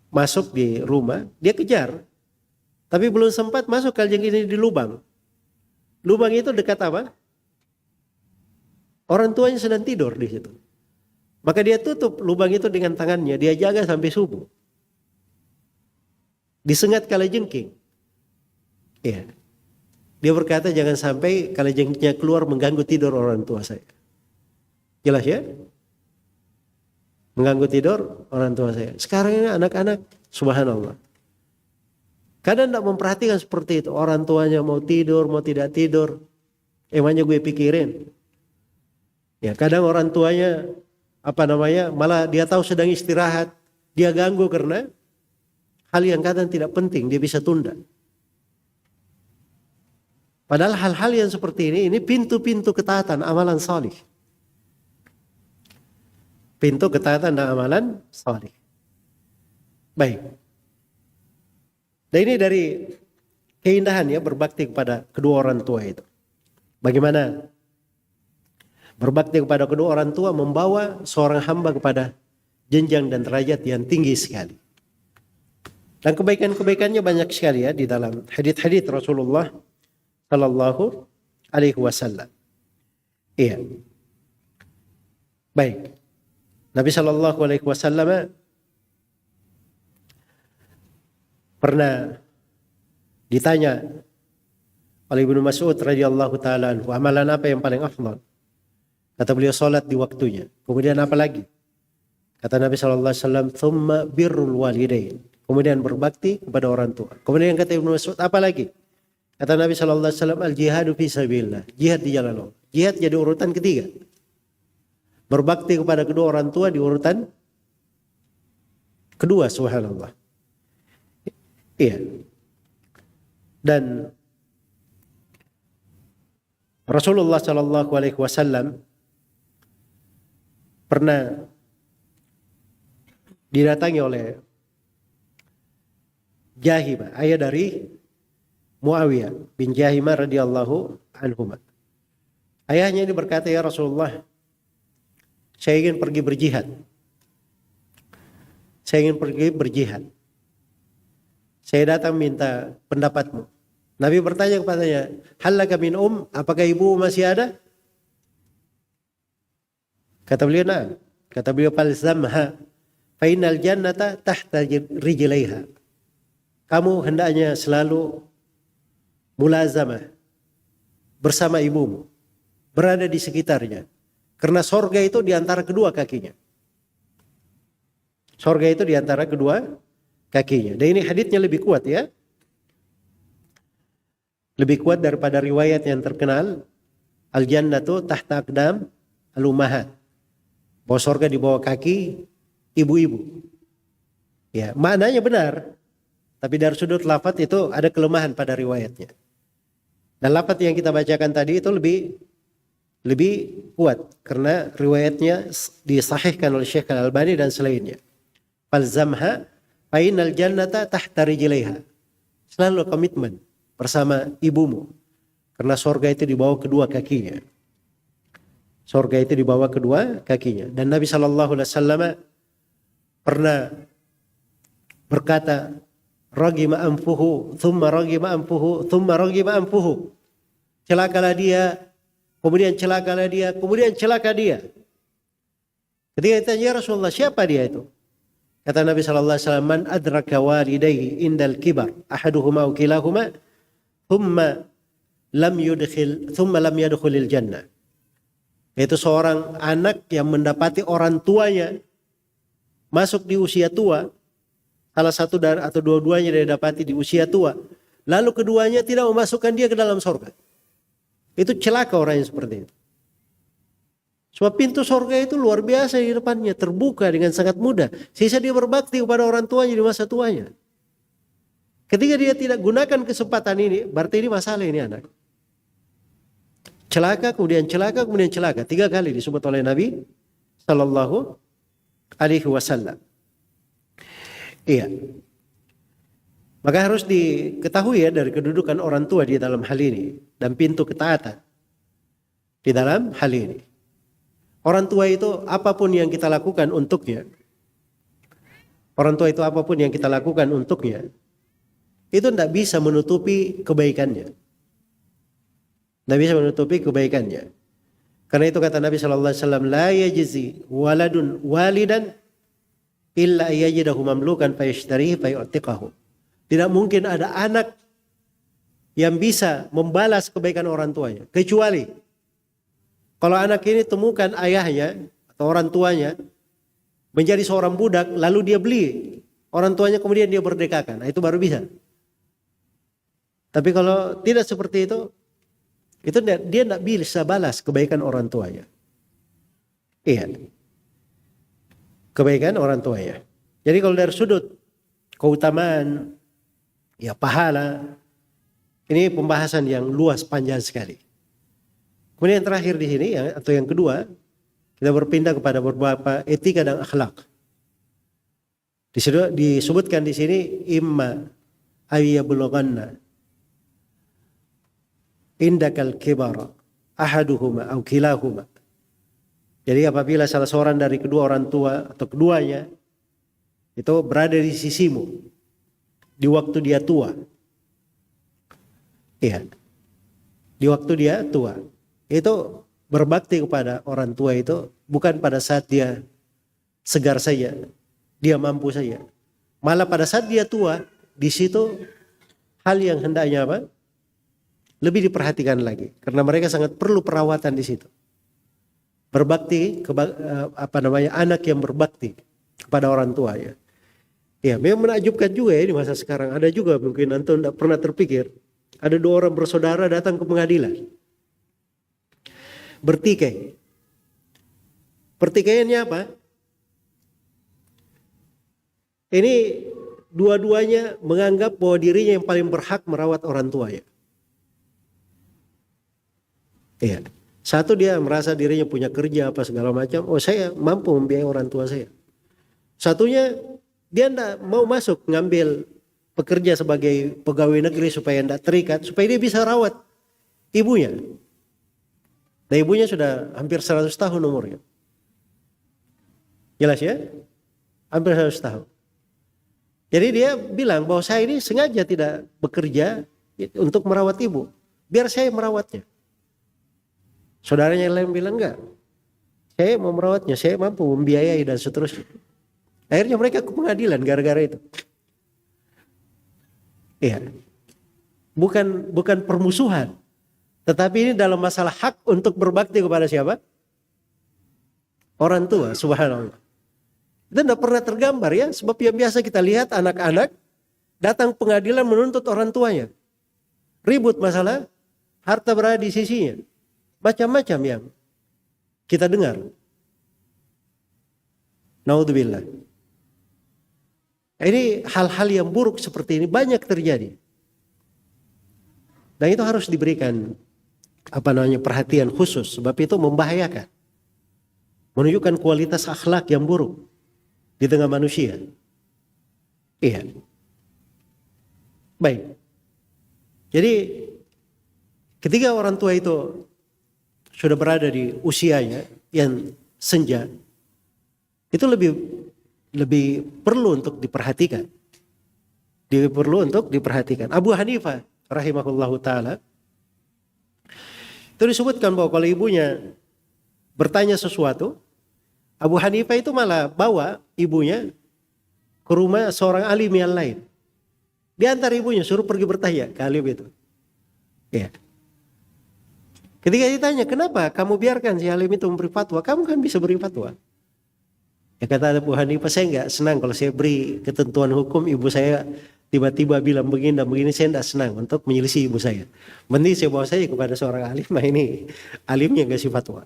masuk di rumah, dia kejar. Tapi belum sempat masuk kalajengking ini di lubang. Lubang itu dekat apa? Orang tuanya sedang tidur di situ. Maka dia tutup lubang itu dengan tangannya, dia jaga sampai subuh. Disengat kalajengking. Iya. Dia berkata jangan sampai kalajengkingnya keluar mengganggu tidur orang tua saya. Jelas ya? Mengganggu tidur orang tua saya. Sekarang ini anak-anak, subhanallah. Kadang tidak memperhatikan seperti itu. Orang tuanya mau tidur, mau tidak tidur. Emangnya gue pikirin. Ya, kadang orang tuanya malah dia tahu sedang istirahat. Dia ganggu karena hal yang kadang tidak penting, dia bisa tunda. Padahal hal-hal yang seperti ini pintu-pintu ketaatan amalan salih. Pintu ketaatan dan amalan salih. Baik. Dan ini dari keindahan ya berbakti kepada kedua orang tua itu. Bagaimana berbakti kepada kedua orang tua membawa seorang hamba kepada jenjang dan derajat yang tinggi sekali. Dan kebaikan-kebaikannya banyak sekali ya di dalam hadits-hadits Rasulullah Sallallahu Alaihi Wasallam. Iya. Baik. Nabi Sallallahu Alaihi Wasallam pernah ditanya oleh Ibnu Mas'ud radhiyallahu taala anhu, amalan apa yang paling afdal? Kata beliau, salat di waktunya. Kemudian apa lagi? Kata Nabi Sallallahu Alaihi Wasallam, thumma birrul walidain. Kemudian berbakti kepada orang tua. Kemudian kata Ibnu Mas'ud, apa lagi? Kata Nabi Sallallahu Alaihi Wasallam, al-jihadu fi sabilillah. Jihad di jalan Allah. Jihad jadi urutan ketiga. Berbakti kepada kedua orang tua di urutan kedua, subhanallah. Iya. Dan Rasulullah Sallallahu Alaihi Wasallam pernah didatangi oleh Jahimah, ayah dari Muawiyah bin Jahimah radhiyallahu anhuma. Ayahnya ini berkata, ya Rasulullah, saya ingin pergi berjihad. Saya ingin pergi berjihad. Saya datang minta pendapatmu. Nabi bertanya kepadanya, hallaka min apakah ibu masih ada? Kata beliau, nah. Kata beliau, falzamha fa innal jannata tahta rijlaiha. Kamu hendaknya selalu mulazamah bersama ibumu, berada di sekitarnya, karena sorga itu di antara kedua kakinya. Sorga itu di antara kedua kakinya. Dan ini haditsnya lebih kuat ya, lebih kuat daripada riwayat yang terkenal al jannatu tahta aqdam al ummahat, bahwa sorga di bawah kaki ibu-ibu. Ya, maknanya benar, tapi dari sudut lafaz itu ada kelemahan pada riwayatnya. Dan lafaz yang kita bacakan tadi itu lebih kuat karena riwayatnya disahihkan oleh Syekh Al-Albani dan selainnya. Falzamha fa innal jannata tahta rijlaiha. Selalu komitmen bersama ibumu karena surga itu di bawah kedua kakinya. Surga itu di bawah kedua kakinya. Dan Nabi SAW pernah berkata, ragima anfuhu, thumma ragima anfuhu, thumma ragima anfuhu. Celakalah dia, kemudian celakalah dia, kemudian celaka dia. Ketika ditanya, ya Rasulullah, siapa dia itu? Kata Nabi SAW, man adraka walidayhi indal kibar, ahaduhuma au kilahuma, thumma lam yadkhulil jannah. Yaitu seorang anak yang mendapati orang tuanya masuk di usia tua, salah satu atau dua-duanya dia dapati di usia tua, lalu keduanya tidak memasukkan dia ke dalam surga. Itu celaka orang yang seperti itu. Sebab pintu surga itu luar biasa di depannya, terbuka dengan sangat mudah. Sisa dia berbakti kepada orang tuanya di masa tuanya. Ketika dia tidak gunakan kesempatan ini, berarti ini masalah ini anak. Celaka, kemudian celaka, kemudian celaka. 3 kali disebut oleh Nabi Sallallahu Alaihi Wasallam. Iya. Maka harus diketahui ya dari kedudukan orang tua di dalam hal ini dan pintu ketaatan di dalam hal ini. Orang tua itu apapun yang kita lakukan untuknya, orang tua itu apapun yang kita lakukan untuknya, itu tidak bisa menutupi kebaikannya. Tidak bisa menutupi kebaikannya. Karena itu kata Nabi SAW, la yajzi waladun walidan illa yajidahu mamlukan fayashtarihi fayu'tiqahu. Tidak mungkin ada anak yang bisa membalas kebaikan orang tuanya. Kecuali kalau anak ini temukan ayahnya atau orang tuanya menjadi seorang budak, lalu dia beli orang tuanya, kemudian dia merdekakan. Nah, itu baru bisa. Tapi kalau tidak seperti itu dia tidak bisa balas kebaikan orang tuanya. Iya. Kebaikan orang tuanya. Jadi kalau dari sudut keutamaan, ya pahala, ini pembahasan yang luas panjang sekali. Kemudian yang terakhir di sini atau yang kedua, kita berpindah kepada beberapa etika dan akhlak. Disebutkan di sini imma ayyabulughanna indakal kibara ahaduhuma au kilahuma. Jadi apabila salah seorang dari kedua orang tua atau keduanya itu berada di sisimu di waktu dia tua. Iya. Di waktu dia tua. Itu berbakti kepada orang tua itu bukan pada saat dia segar saja, dia mampu saja. Malah pada saat dia tua, di situ hal yang hendaknya apa? Lebih diperhatikan lagi, karena mereka sangat perlu perawatan di situ. Berbakti anak yang berbakti kepada orang tua ya. Ya, memang menakjubkan juga ya di masa sekarang. Ada juga mungkin antum tidak pernah terpikir, ada 2 orang bersaudara datang ke pengadilan. Bertikai. Pertikaiannya apa? Ini dua-duanya menganggap bahwa dirinya yang paling berhak merawat orang tuanya. Iya. Satu dia merasa dirinya punya kerja apa segala macam. Oh, saya mampu membiayai orang tua saya. Satunya dia tidak mau masuk ngambil pekerja sebagai pegawai negeri supaya tidak terikat, supaya dia bisa rawat ibunya. Nah, ibunya sudah hampir 100 tahun umurnya. Jelas ya? Hampir 100 tahun. Jadi dia bilang bahwa saya ini sengaja tidak bekerja untuk merawat ibu. Biar saya merawatnya. Saudaranya yang lain bilang enggak. Saya mau merawatnya, saya mampu membiayai dan seterusnya. Akhirnya mereka ke pengadilan gara-gara itu. Iya. Bukan permusuhan. Tetapi ini dalam masalah hak untuk berbakti kepada siapa? Orang tua, subhanallah. Itu tidak pernah tergambar ya. Sebab yang biasa kita lihat anak-anak datang pengadilan menuntut orang tuanya. Ribut masalah harta berada di sisinya. Macam-macam yang kita dengar. Naudzubillah. Ini hal-hal yang buruk seperti ini banyak terjadi. Dan itu harus diberikan perhatian khusus, sebab itu membahayakan. Menunjukkan kualitas akhlak yang buruk di tengah manusia. Iya. Baik. Jadi ketika orang tua itu sudah berada di usianya yang senja, itu lebih perlu untuk diperhatikan. Abu Hanifah rahimahullahu ta'ala, itu disebutkan bahwa kalau ibunya bertanya sesuatu, Abu Hanifah itu malah bawa ibunya ke rumah seorang alim yang lain. Diantar ibunya, suruh pergi bertanya ke alim itu. Ya. Ketika ditanya, kenapa kamu biarkan si alim itu memberi fatwa? Kamu kan bisa beri fatwa. Ya kata Abu Hanifah, saya enggak senang kalau saya beri ketentuan hukum, ibu saya tiba-tiba bilang begini dan begini, saya enggak senang untuk menyelisih ibu saya. Mending saya bawa saya kepada seorang alim, ini alimnya ngasih fatwa.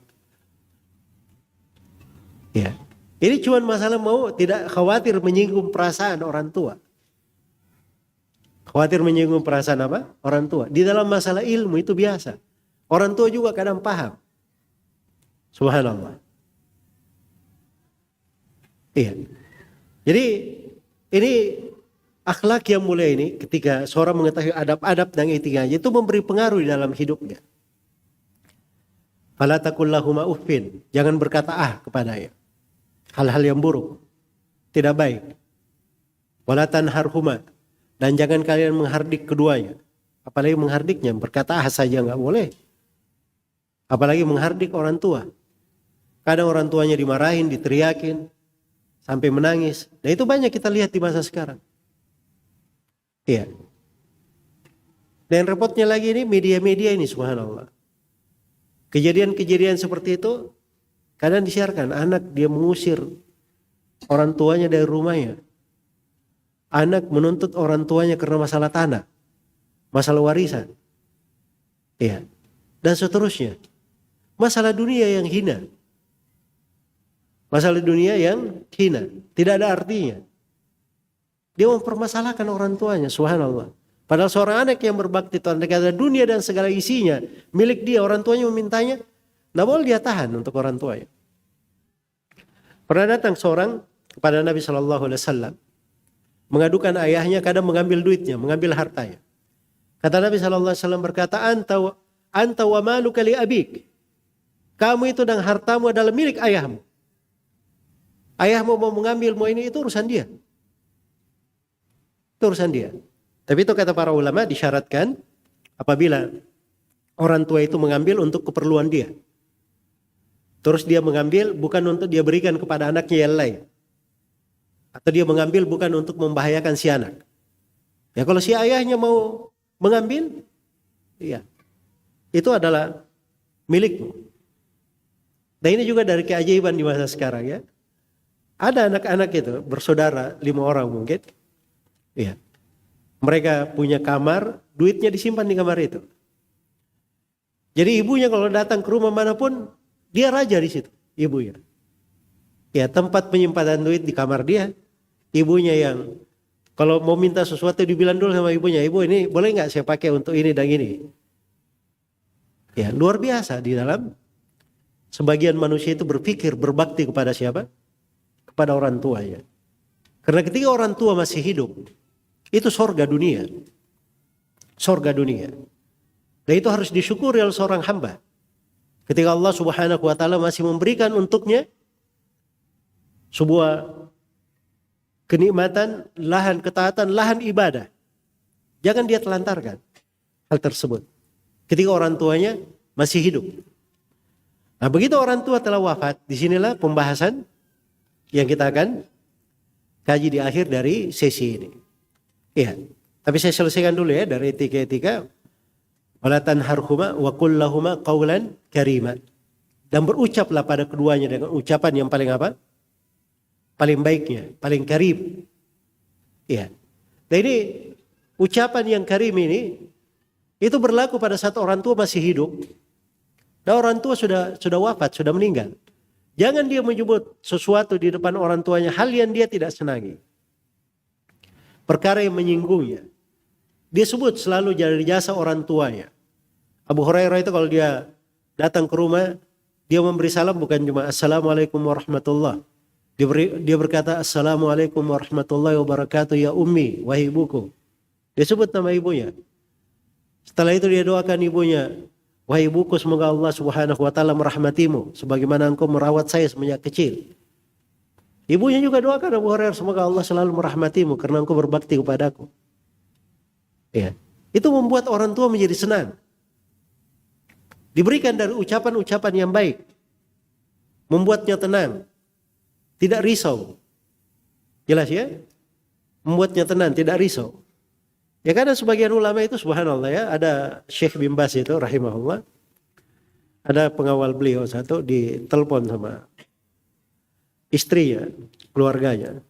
Ya. Ini cuma masalah mau tidak khawatir menyinggung perasaan orang tua. Khawatir menyinggung perasaan apa? Orang tua. Di dalam masalah ilmu itu biasa. Orang tua juga kadang paham. Subhanallah. Iya. Jadi ini akhlak yang mulia ini ketika seorang mengetahui adab-adab dan etikanya itu memberi pengaruh di dalam hidupnya. Fala taqul lahuma uffin. Jangan berkata kepadanya. Hal-hal yang buruk, tidak baik. Wala tanharhuma, dan jangan kalian menghardik keduanya. Apalagi menghardiknya, berkata saja nggak boleh. Apalagi menghardik orang tua. Kadang orang tuanya dimarahin, diteriakin, sampai menangis. Dan itu banyak kita lihat di masa sekarang. Iya. Dan repotnya lagi ini media-media ini, subhanallah. Kejadian-kejadian seperti itu kadang disiarkan, anak dia mengusir orang tuanya dari rumahnya. Anak menuntut orang tuanya karena masalah tanah, masalah warisan. Iya. Dan seterusnya. Masalah dunia yang hina. Masalah dunia yang hina. Tidak ada artinya. Dia mempermasalahkan orang tuanya, subhanallah. Padahal seorang anak yang berbakti Tuhan, kata dunia dan segala isinya milik dia, orang tuanya memintanya, tidak boleh dia tahan untuk orang tuanya. Pernah datang seorang kepada Nabi SAW mengadukan ayahnya kadang mengambil duitnya, mengambil hartanya. Kata Nabi SAW berkata, anta wa maluka li abik. Kamu itu dan hartamu adalah milik ayahmu. Ayahmu mau mengambil, mau ini, itu urusan dia. Itu urusan dia. Tapi itu kata para ulama disyaratkan apabila orang tua itu mengambil untuk keperluan dia. Terus dia mengambil bukan untuk dia berikan kepada anaknya yang lain. Atau dia mengambil bukan untuk membahayakan si anak. Ya kalau si ayahnya mau mengambil, iya, itu adalah milikmu. Dan ini juga dari keajaiban di masa sekarang ya. Ada anak-anak itu bersaudara 5 orang mungkin. Iya. Mereka punya kamar, duitnya disimpan di kamar itu. Jadi ibunya kalau datang ke rumah manapun, dia raja di situ, ibunya. Ya, tempat penyimpanan duit di kamar dia. Ibunya yang kalau mau minta sesuatu dibilang dulu sama ibunya, ibu ini boleh nggak saya pakai untuk ini dan ini. Ya, luar biasa di dalam sebagian manusia itu berpikir berbakti kepada siapa? Kepada orang tuanya. Karena ketika orang tua masih hidup, itu sorga dunia. Sorga dunia. Dan itu harus disyukuri oleh seorang hamba. Ketika Allah Subhanahu wa ta'ala masih memberikan untuknya sebuah kenikmatan, lahan ketaatan, lahan ibadah. Jangan dia telantarkan hal tersebut. Ketika orang tuanya masih hidup. Nah, begitu orang tua telah wafat, disinilah pembahasan yang kita akan kaji di akhir dari sesi ini. Iya, tapi saya selesaikan dulu ya dari etika-etika. Wala tanharhuma wa qul lahuma qawlan karima. Dan berucaplah pada keduanya dengan ucapan yang paling apa? Paling baiknya, paling karim. Iya. Dan ini ucapan yang karim ini itu berlaku pada saat orang tua masih hidup. Dan orang tua sudah wafat, sudah meninggal. Jangan dia menyebut sesuatu di depan orang tuanya hal yang dia tidak senangi. Perkara yang menyinggungnya. dia sebut selalu dari jasa orang tuanya. Abu Hurairah itu kalau dia datang ke rumah, dia memberi salam bukan cuma assalamualaikum warahmatullah. Dia berkata assalamualaikum warahmatullahi wabarakatuh ya ummi, wahai ibuku. Dia sebut nama ibunya. Setelah itu dia doakan ibunya, wahai ibuku, semoga Allah Subhanahu wa taala merahmatimu sebagaimana engkau merawat saya semenjak kecil. Ibunya juga doakan Abu Hurairah, semoga Allah selalu merahmatimu karena engkau berbakti kepadaku. Ya, itu membuat orang tua menjadi senang. Diberikan dari ucapan-ucapan yang baik, membuatnya tenang, tidak risau. Jelas ya? Membuatnya tenang, tidak risau. Ya karena sebagian ulama itu subhanallah ya, ada Syekh bin Baz itu rahimahullah, ada pengawal beliau satu ditelepon sama istrinya, keluarganya.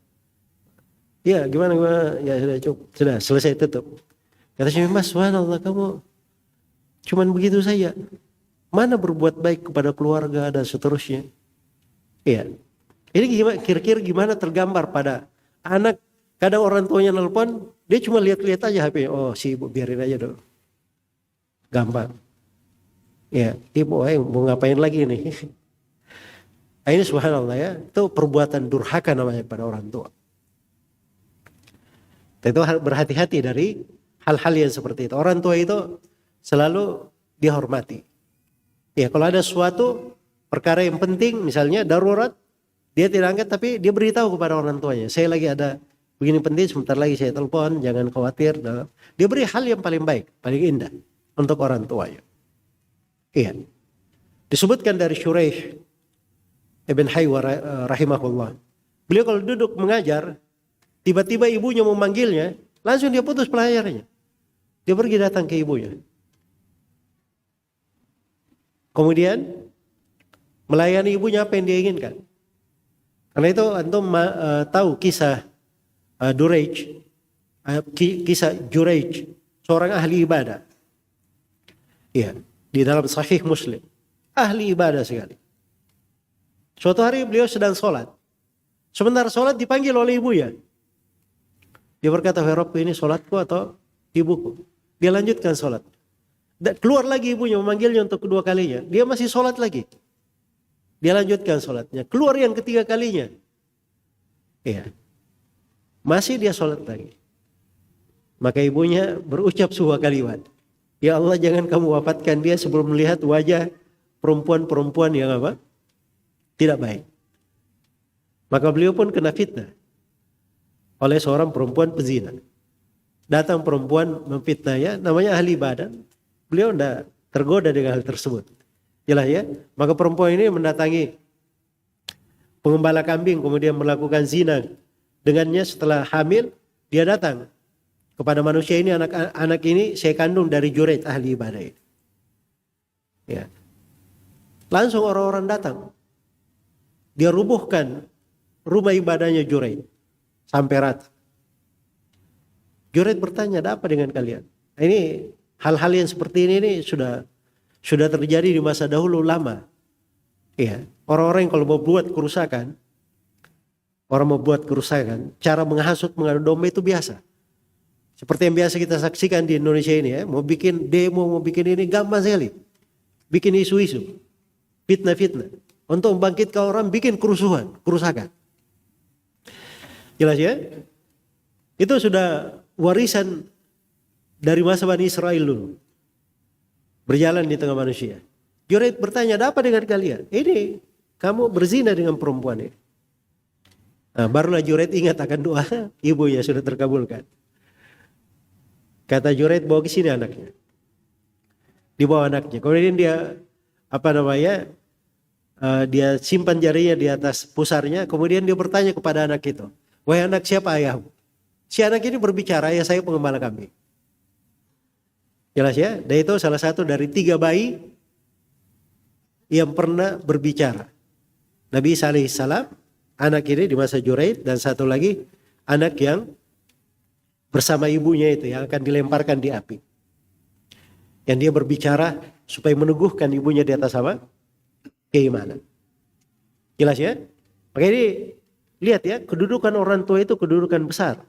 Ya gimana, ya sudah cukup, sudah selesai tutup. Kata Syekh bin Baz, subhanallah kamu cuman begitu saja. Mana berbuat baik kepada keluarga dan seterusnya. Iya. Ini kira-kira gimana tergambar pada anak. Kadang orang tuanya nelpon, dia cuma lihat-lihat aja HP. Oh si ibu biarin aja dong. Gampang. Ya, ibu mau ngapain lagi nih. Nah, ini subhanallah ya. Itu perbuatan durhaka namanya pada orang tua. Itu berhati-hati dari hal-hal yang seperti itu. Orang tua itu selalu dihormati. Ya kalau ada suatu perkara yang penting, misalnya darurat, dia tidak angkat tapi dia beritahu kepada orang tuanya. Saya lagi ada begini penting, sebentar lagi saya telepon, jangan khawatir. Dia beri hal yang paling baik, paling indah untuk orang tuanya. Iya. Disebutkan dari Shuraih Ibn Haywa rahimahullah. Beliau kalau duduk mengajar, tiba-tiba ibunya memanggilnya, langsung dia putus pelajarannya. Dia pergi datang ke ibunya. Kemudian melayani ibunya apa yang dia inginkan. Karena itu antum tahu kisah kisah Juraij, seorang ahli ibadah. Iya, di dalam Sahih Muslim. Ahli ibadah sekali. Suatu hari beliau sedang sholat. Sebentar sholat dipanggil oleh ibunya. Dia berkata, "Wahai Rabbku, ini sholatku atau ibuku?" Dia lanjutkan sholat. Keluar lagi ibunya memanggilnya untuk kedua kalinya. Dia masih sholat lagi. Dia lanjutkan sholatnya. Keluar yang ketiga kalinya. Iya. Masih dia sholat lagi. Maka ibunya berucap sebuah kalimat. Ya Allah, jangan kamu wafatkan dia sebelum melihat wajah perempuan-perempuan yang apa? Tidak baik. Maka beliau pun kena fitnah oleh seorang perempuan pezina. Datang perempuan memfitnahnya, namanya ahli ibadah. Beliau tidak tergoda dengan hal tersebut. Jelas ya? Maka perempuan ini mendatangi pengembala kambing, kemudian melakukan zina dengannya. Setelah hamil, dia datang kepada manusia ini, anak ini saya kandung dari Juraij, ahli ibadah ini. Ya. Langsung orang-orang datang. Dia rubuhkan rumah ibadahnya Juraij sampai rata. Juraij bertanya, ada apa dengan kalian? Ini hal-hal yang seperti ini sudah terjadi di masa dahulu lama. Iya, orang-orang yang kalau mau buat kerusakan, cara menghasut, mengadu domba itu biasa. Seperti yang biasa kita saksikan di Indonesia ini ya, mau bikin demo, mau bikin ini gampang sekali. Bikin isu-isu, fitnah-fitnah. Untuk membangkitkan orang, bikin kerusakan. Jelas ya? Itu sudah warisan dari masa Bani Israel dulu. Berjalan di tengah manusia. Juraij bertanya, ada apa dengan kalian? Ini, kamu berzina dengan perempuan ini. Nah, barulah Juraij ingat akan doa ibunya sudah terkabulkan. Kata Juraij, bawa ke sini anaknya. Dibawa anaknya. Kemudian dia, dia simpan jarinya di atas pusarnya. Kemudian dia bertanya kepada anak itu, wahai anak, siapa ayahmu? Si anak ini berbicara, ayah saya pengembala kambing. Jelas ya? Dan itu salah satu dari 3 bayi yang pernah berbicara. Nabi Isa alaihissalam, anak ini di masa Juraij, dan satu lagi anak yang bersama ibunya itu yang akan dilemparkan di api. Yang dia berbicara supaya meneguhkan ibunya di atas apa? Keimanan. Jelas ya? Maka ini lihat ya, kedudukan orang tua itu kedudukan besar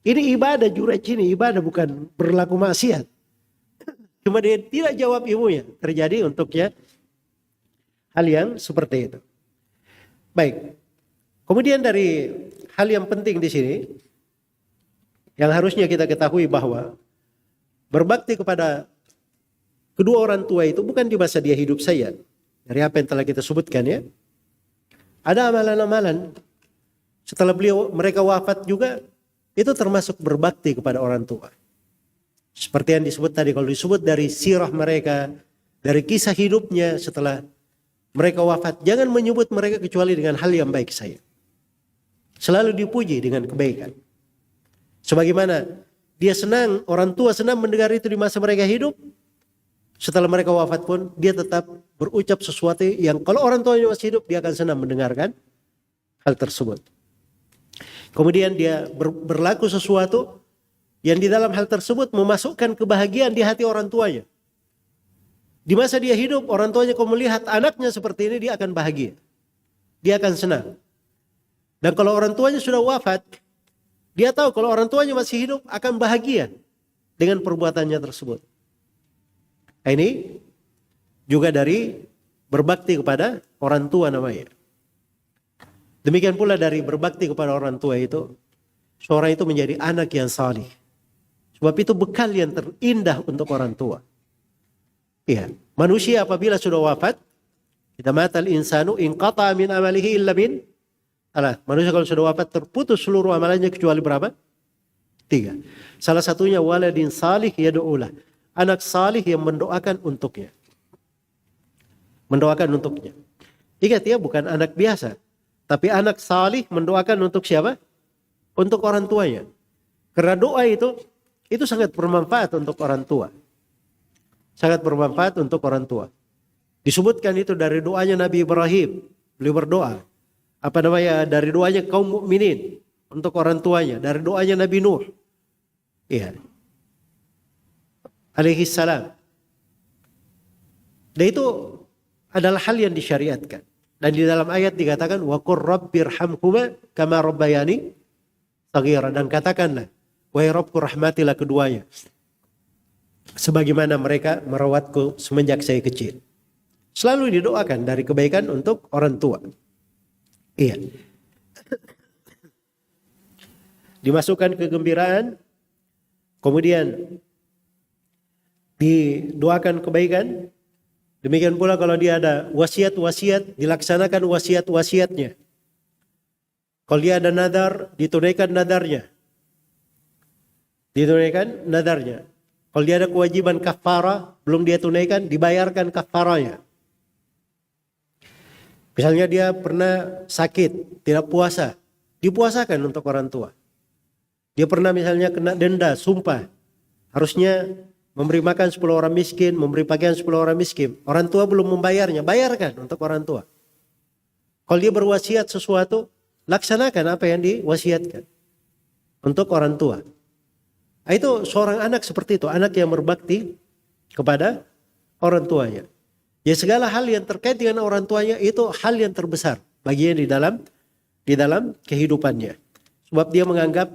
Ini ibadah, jurej ini ibadah, bukan berlaku maksiat. Cuma dia tidak jawab ilmunya. Terjadi untuknya hal yang seperti itu. Baik. Kemudian dari hal yang penting di sini, yang harusnya kita ketahui bahwa berbakti kepada kedua orang tua itu bukan di masa dia hidup saja. Dari apa yang telah kita sebutkan ya. Ada amalan-amalan setelah mereka wafat juga, itu termasuk berbakti kepada orang tua. Seperti yang disebut tadi, kalau disebut dari sirah mereka, dari kisah hidupnya setelah mereka wafat, jangan menyebut mereka kecuali dengan hal yang baik saja. Selalu dipuji dengan kebaikan. Sebagaimana dia senang, orang tua senang mendengar itu di masa mereka hidup, setelah mereka wafat pun dia tetap berucap sesuatu yang kalau orang tuanya masih hidup dia akan senang mendengarkan hal tersebut. Kemudian dia berlaku sesuatu yang di dalam hal tersebut memasukkan kebahagiaan di hati orang tuanya. Di masa dia hidup, orang tuanya kalau melihat anaknya seperti ini, dia akan bahagia. Dia akan senang. Dan kalau orang tuanya sudah wafat, dia tahu kalau orang tuanya masih hidup akan bahagia dengan perbuatannya tersebut. Ini juga dari berbakti kepada orang tua namanya. Demikian pula dari berbakti kepada orang tua itu, seorang itu menjadi anak yang salih. Sebab itu bekal yang terindah untuk orang tua. Iya, manusia apabila sudah wafat, kita matal insanu inqata min amalihi illa min manusia kalau sudah wafat terputus seluruh amalannya kecuali berapa? 3. Salah satunya waladin salih yad'ulah. Anak salih yang mendoakan untuknya. Mendoakan untuknya. Ingat ya, bukan anak biasa. Tapi anak salih mendoakan untuk siapa? Untuk orang tuanya. Karena doa itu sangat bermanfaat untuk orang tua. Sangat bermanfaat untuk orang tua. Disebutkan itu dari doanya Nabi Ibrahim. Beliau berdoa. Dari doanya kaum mukminin untuk orang tuanya. Dari doanya Nabi Nuh. Iya. Alaihi salam. Dan itu adalah hal yang disyariatkan. Dan di dalam ayat dikatakan wa qur rabbirhamhuma kama rabbayani shaghira, dan katakanlah wahai Rabbku rahmatilah keduanya sebagaimana mereka merawatku semenjak saya kecil. Selalu didoakan dari kebaikan untuk orang tua. Iya. Dimasukkan kegembiraan, kemudian didoakan kebaikan. Demikian pula kalau dia ada wasiat-wasiat, dilaksanakan wasiat-wasiatnya. Kalau dia ada nadar, ditunaikan nadarnya. Ditunaikan nadarnya. Kalau dia ada kewajiban kafarah, belum dia tunaikan, dibayarkan kafarahnya. Misalnya dia pernah sakit, tidak puasa, dipuasakan untuk orang tua. Dia pernah misalnya kena denda, sumpah, harusnya memberi makan 10 orang miskin, memberi pakaian 10 orang miskin. Orang tua belum membayarnya, bayarkan untuk orang tua. Kalau dia berwasiat sesuatu, laksanakan apa yang diwasiatkan untuk orang tua. Nah, itu seorang anak seperti itu, anak yang berbakti kepada orang tuanya. Ya, segala hal yang terkait dengan orang tuanya itu hal yang terbesar baginya di dalam kehidupannya. Sebab dia menganggap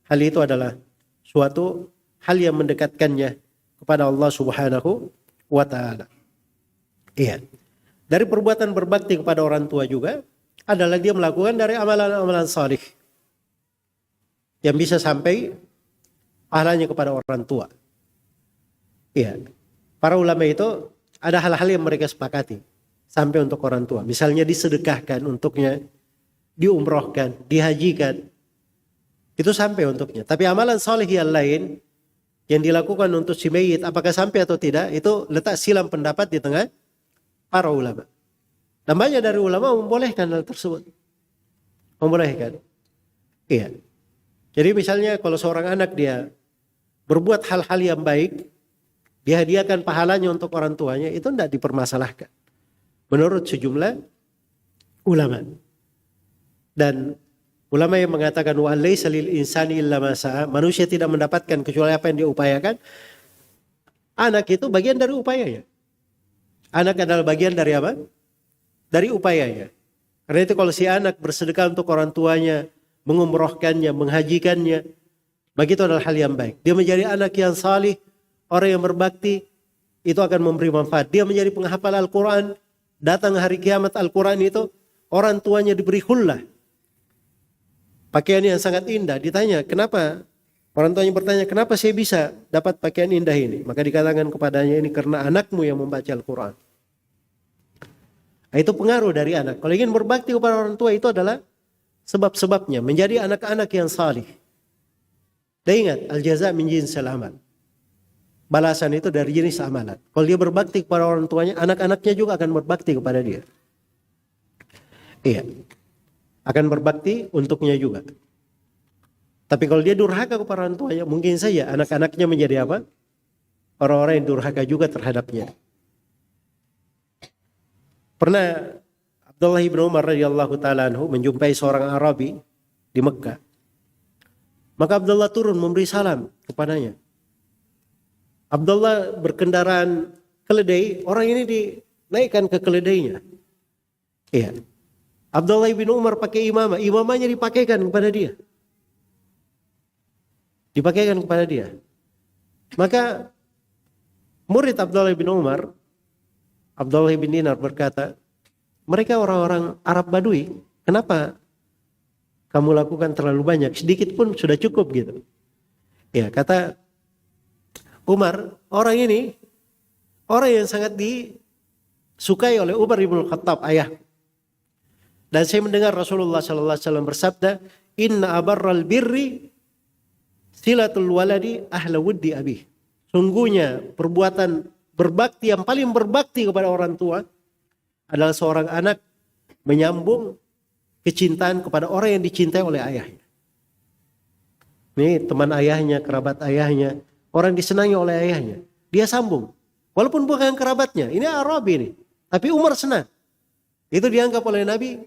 hal itu adalah suatu hal yang mendekatkannya kepada Allah Subhanahu wa ta'ala. Iya. Dari perbuatan berbakti kepada orang tua juga adalah dia melakukan dari amalan-amalan salih yang bisa sampai pahalanya kepada orang tua. Iya. Para ulama itu ada hal-hal yang mereka sepakati sampai untuk orang tua. Misalnya disedekahkan untuknya, diumrohkan, dihajikan. Itu sampai untuknya. Tapi amalan salih yang lain yang dilakukan untuk si mayit, apakah sampai atau tidak, itu letak silam pendapat di tengah para ulama. Dan banyak dari ulama membolehkan hal tersebut. Membolehkan. Iya. Jadi misalnya kalau seorang anak dia berbuat hal-hal yang baik, dihadiahkan pahalanya untuk orang tuanya, itu tidak dipermasalahkan. Menurut sejumlah ulama. Dan ulama yang mengatakan wa laisa lil insani illa ma sa'a, manusia tidak mendapatkan kecuali apa yang dia upayakan. Anak itu bagian dari upayanya. Anak adalah bagian dari apa? Dari upayanya. Karena itu kalau si anak bersedekah untuk orang tuanya, mengumrohkannya, menghajikannya, Maka itu adalah hal yang baik. Dia menjadi anak yang salih, orang yang berbakti, itu akan memberi manfaat. Dia menjadi penghafal Al-Quran, datang hari kiamat Al-Quran itu, orang tuanya diberi hullah. Pakaian yang sangat indah. Ditanya, kenapa? Orang tuanya bertanya, kenapa saya bisa dapat pakaian indah ini? Maka dikatakan kepadanya, ini karena anakmu yang membaca Al-Quran. Itu pengaruh dari anak. Kalau ingin berbakti kepada orang tua, itu adalah sebab-sebabnya. Menjadi anak-anak yang salih. Dan ingat, al-jaza min jinsil amal. Balasan itu dari jenis amalan. Kalau dia berbakti kepada orang tuanya, anak-anaknya juga akan berbakti kepada dia. Iya. Akan berbakti untuknya juga. Tapi kalau dia durhaka kepada orang tuanya, mungkin saja anak-anaknya menjadi apa? Orang-orang yang durhaka juga terhadapnya. Pernah Abdullah bin Umar radhiyallahu ta'ala anhu menjumpai seorang Arabi di Mekah. Maka Abdullah turun memberi salam kepadanya. Abdullah berkendaraan keledai, orang ini dinaikkan ke keledainya. Iya. Abdullah bin Umar pakai imamah, imamahnya dipakaikan kepada dia. Dipakaikan kepada dia. Maka murid Abdullah bin Umar, Abdullah bin Dinar berkata, mereka orang-orang Arab Badui, kenapa kamu lakukan terlalu banyak? Sedikit pun sudah cukup gitu. Ya, kata Umar, orang ini orang yang sangat disukai oleh Umar ibn Khattab, ayah. Dan saya mendengar Rasulullah sallallahu alaihi wasallam bersabda, "Inna abarral birri silatul waladi ahla wuddi abih." Sungguhnya perbuatan berbakti yang paling berbakti kepada orang tua adalah seorang anak menyambung kecintaan kepada orang yang dicintai oleh ayahnya. Ini teman ayahnya, kerabat ayahnya, orang disenangi oleh ayahnya. Dia sambung. Walaupun bukan kerabatnya. Ini Arabi ini. Tapi Umar senang. Itu dianggap oleh Nabi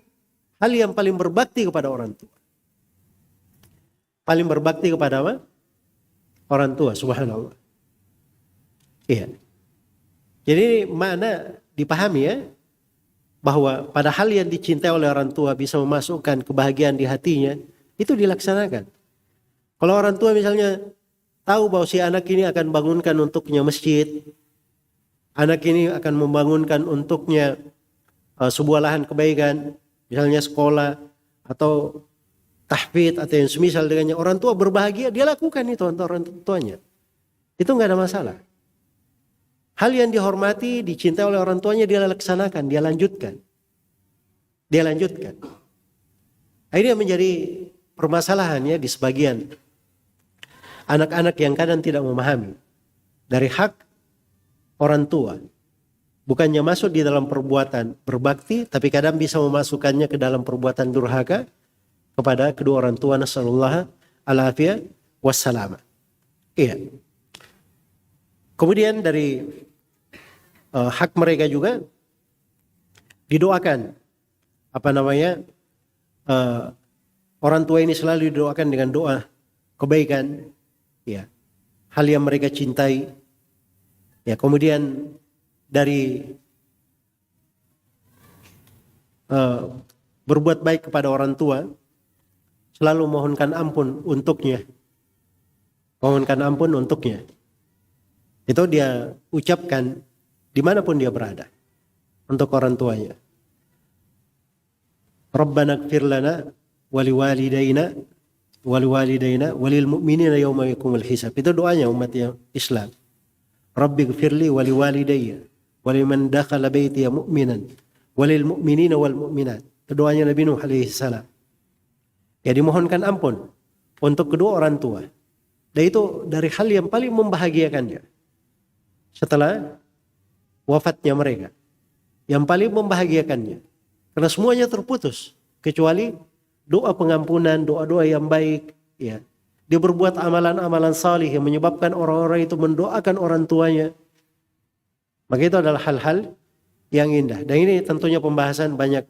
hal yang paling berbakti kepada orang tua. Paling berbakti kepada apa? Orang tua, subhanallah. Iya. Jadi mana dipahami ya. Bahwa pada hal yang dicintai oleh orang tua bisa memasukkan kebahagiaan di hatinya. Itu dilaksanakan. Kalau orang tua misalnya tahu bahwa si anak ini akan bangunkan untuknya masjid, anak ini akan membangunkan untuknya sebuah lahan kebaikan, misalnya sekolah atau tahfidz atau yang semisal dengannya, orang tua berbahagia, dia lakukan itu untuk orang tuanya. Itu nggak ada masalah. Hal yang dihormati, dicintai oleh orang tuanya, dia laksanakan, dia lanjutkan. Dia lanjutkan. Akhirnya menjadi permasalahannya di sebagian anak-anak yang kadang tidak memahami dari hak orang tua. Bukannya masuk di dalam perbuatan berbakti, tapi kadang bisa memasukkannya ke dalam perbuatan durhaka kepada kedua orang tua. Nasallallahu al-afiyah wassalamah. Iya. Kemudian dari hak mereka juga didoakan. Orang tua ini selalu didoakan dengan doa kebaikan. Ya, hal yang mereka cintai. Ya, kemudian dari berbuat baik kepada orang tua, selalu mohonkan ampun untuknya. Mohonkan ampun untuknya. Itu dia ucapkan dimanapun dia berada untuk orang tuanya. Rabbana ighfir lana waliwalidayna walil mu'minina yawma yaqumul hisab. Itu doanya umat Islam. Rabbi ighfirli waliwalidayya waliman dakhala baitiya mu'minan walil mu'minina wal mu'minat. Itu doanya Nabi Nuh alaihi salam. Ya, dimohonkan ampun untuk kedua orang tua. Dan itu dari hal yang paling membahagiakannya setelah wafatnya mereka. Yang paling membahagiakannya. Karena semuanya terputus. Kecuali doa pengampunan, doa-doa yang baik. Ya. Dia berbuat amalan-amalan salih yang menyebabkan orang-orang itu mendoakan orang tuanya. Maka itu adalah hal-hal yang indah. Dan ini tentunya pembahasan banyak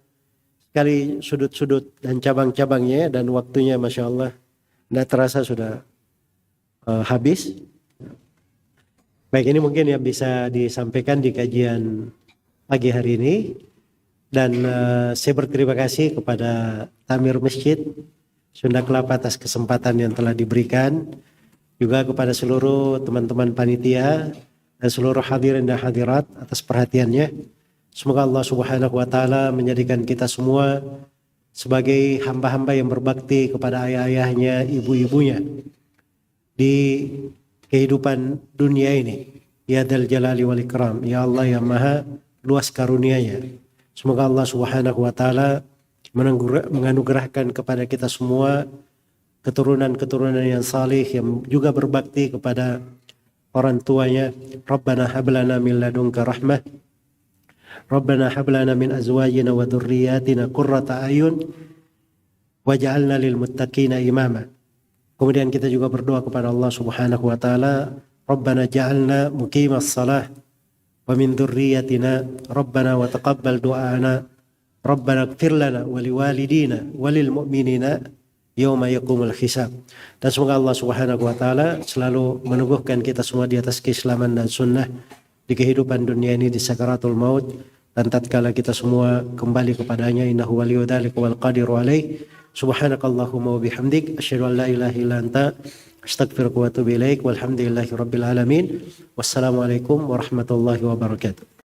sekali sudut-sudut dan cabang-cabangnya. Dan waktunya Masya Allah tidak terasa sudah habis. Baik, ini mungkin yang bisa disampaikan di kajian pagi hari ini. Dan saya berterima kasih kepada Tamir Masjid Sunda Kelapa atas kesempatan yang telah diberikan. juga kepada seluruh teman-teman panitia dan seluruh hadirin dan hadirat atas perhatiannya. Semoga Allah Subhanahu wa taala menjadikan kita semua sebagai hamba-hamba yang berbakti kepada ayah-ayahnya, ibu-ibunya di kehidupan dunia ini. Ya Dzal Jalali wal Ikram, ya Allah yang maha luas karunia-Nya. Semoga Allah Subhanahu wa taala menganugerahkan kepada kita semua keturunan-keturunan yang salih yang juga berbakti kepada orang tuanya. Rabbana hab lana min ladunka rahmah. Rabbana hab lana min azwajina wa dhurriyyatina qurrata a'yun waj'alna lil muttaqina imama. Kemudian kita juga berdoa kepada Allah Subhanahu wa taala, Rabbana ja'alna muqimas shalah wa min dhurriyyatina Rabbana wa taqabbal du'ana. Rabbana ighfir lana wa liwalidina wa lil mu'minina yauma yaqumul hisab. Dan semoga Allah Subhanahu wa taala selalu meneguhkan kita semua di atas keislaman dan sunnah di kehidupan dunia ini, di sakaratul maut, dan tatkala kita semua kembali kepadanya. Innahu waliyyu dzalika wal qadiru alaih. Subhanakallahumma wa bihamdik asyhadu an la ilaha illa anta astaghfiruka wa atubu ilaik. Walhamdulillahi rabbil alamin. Wassalamualaikum warahmatullahi wabarakatuh.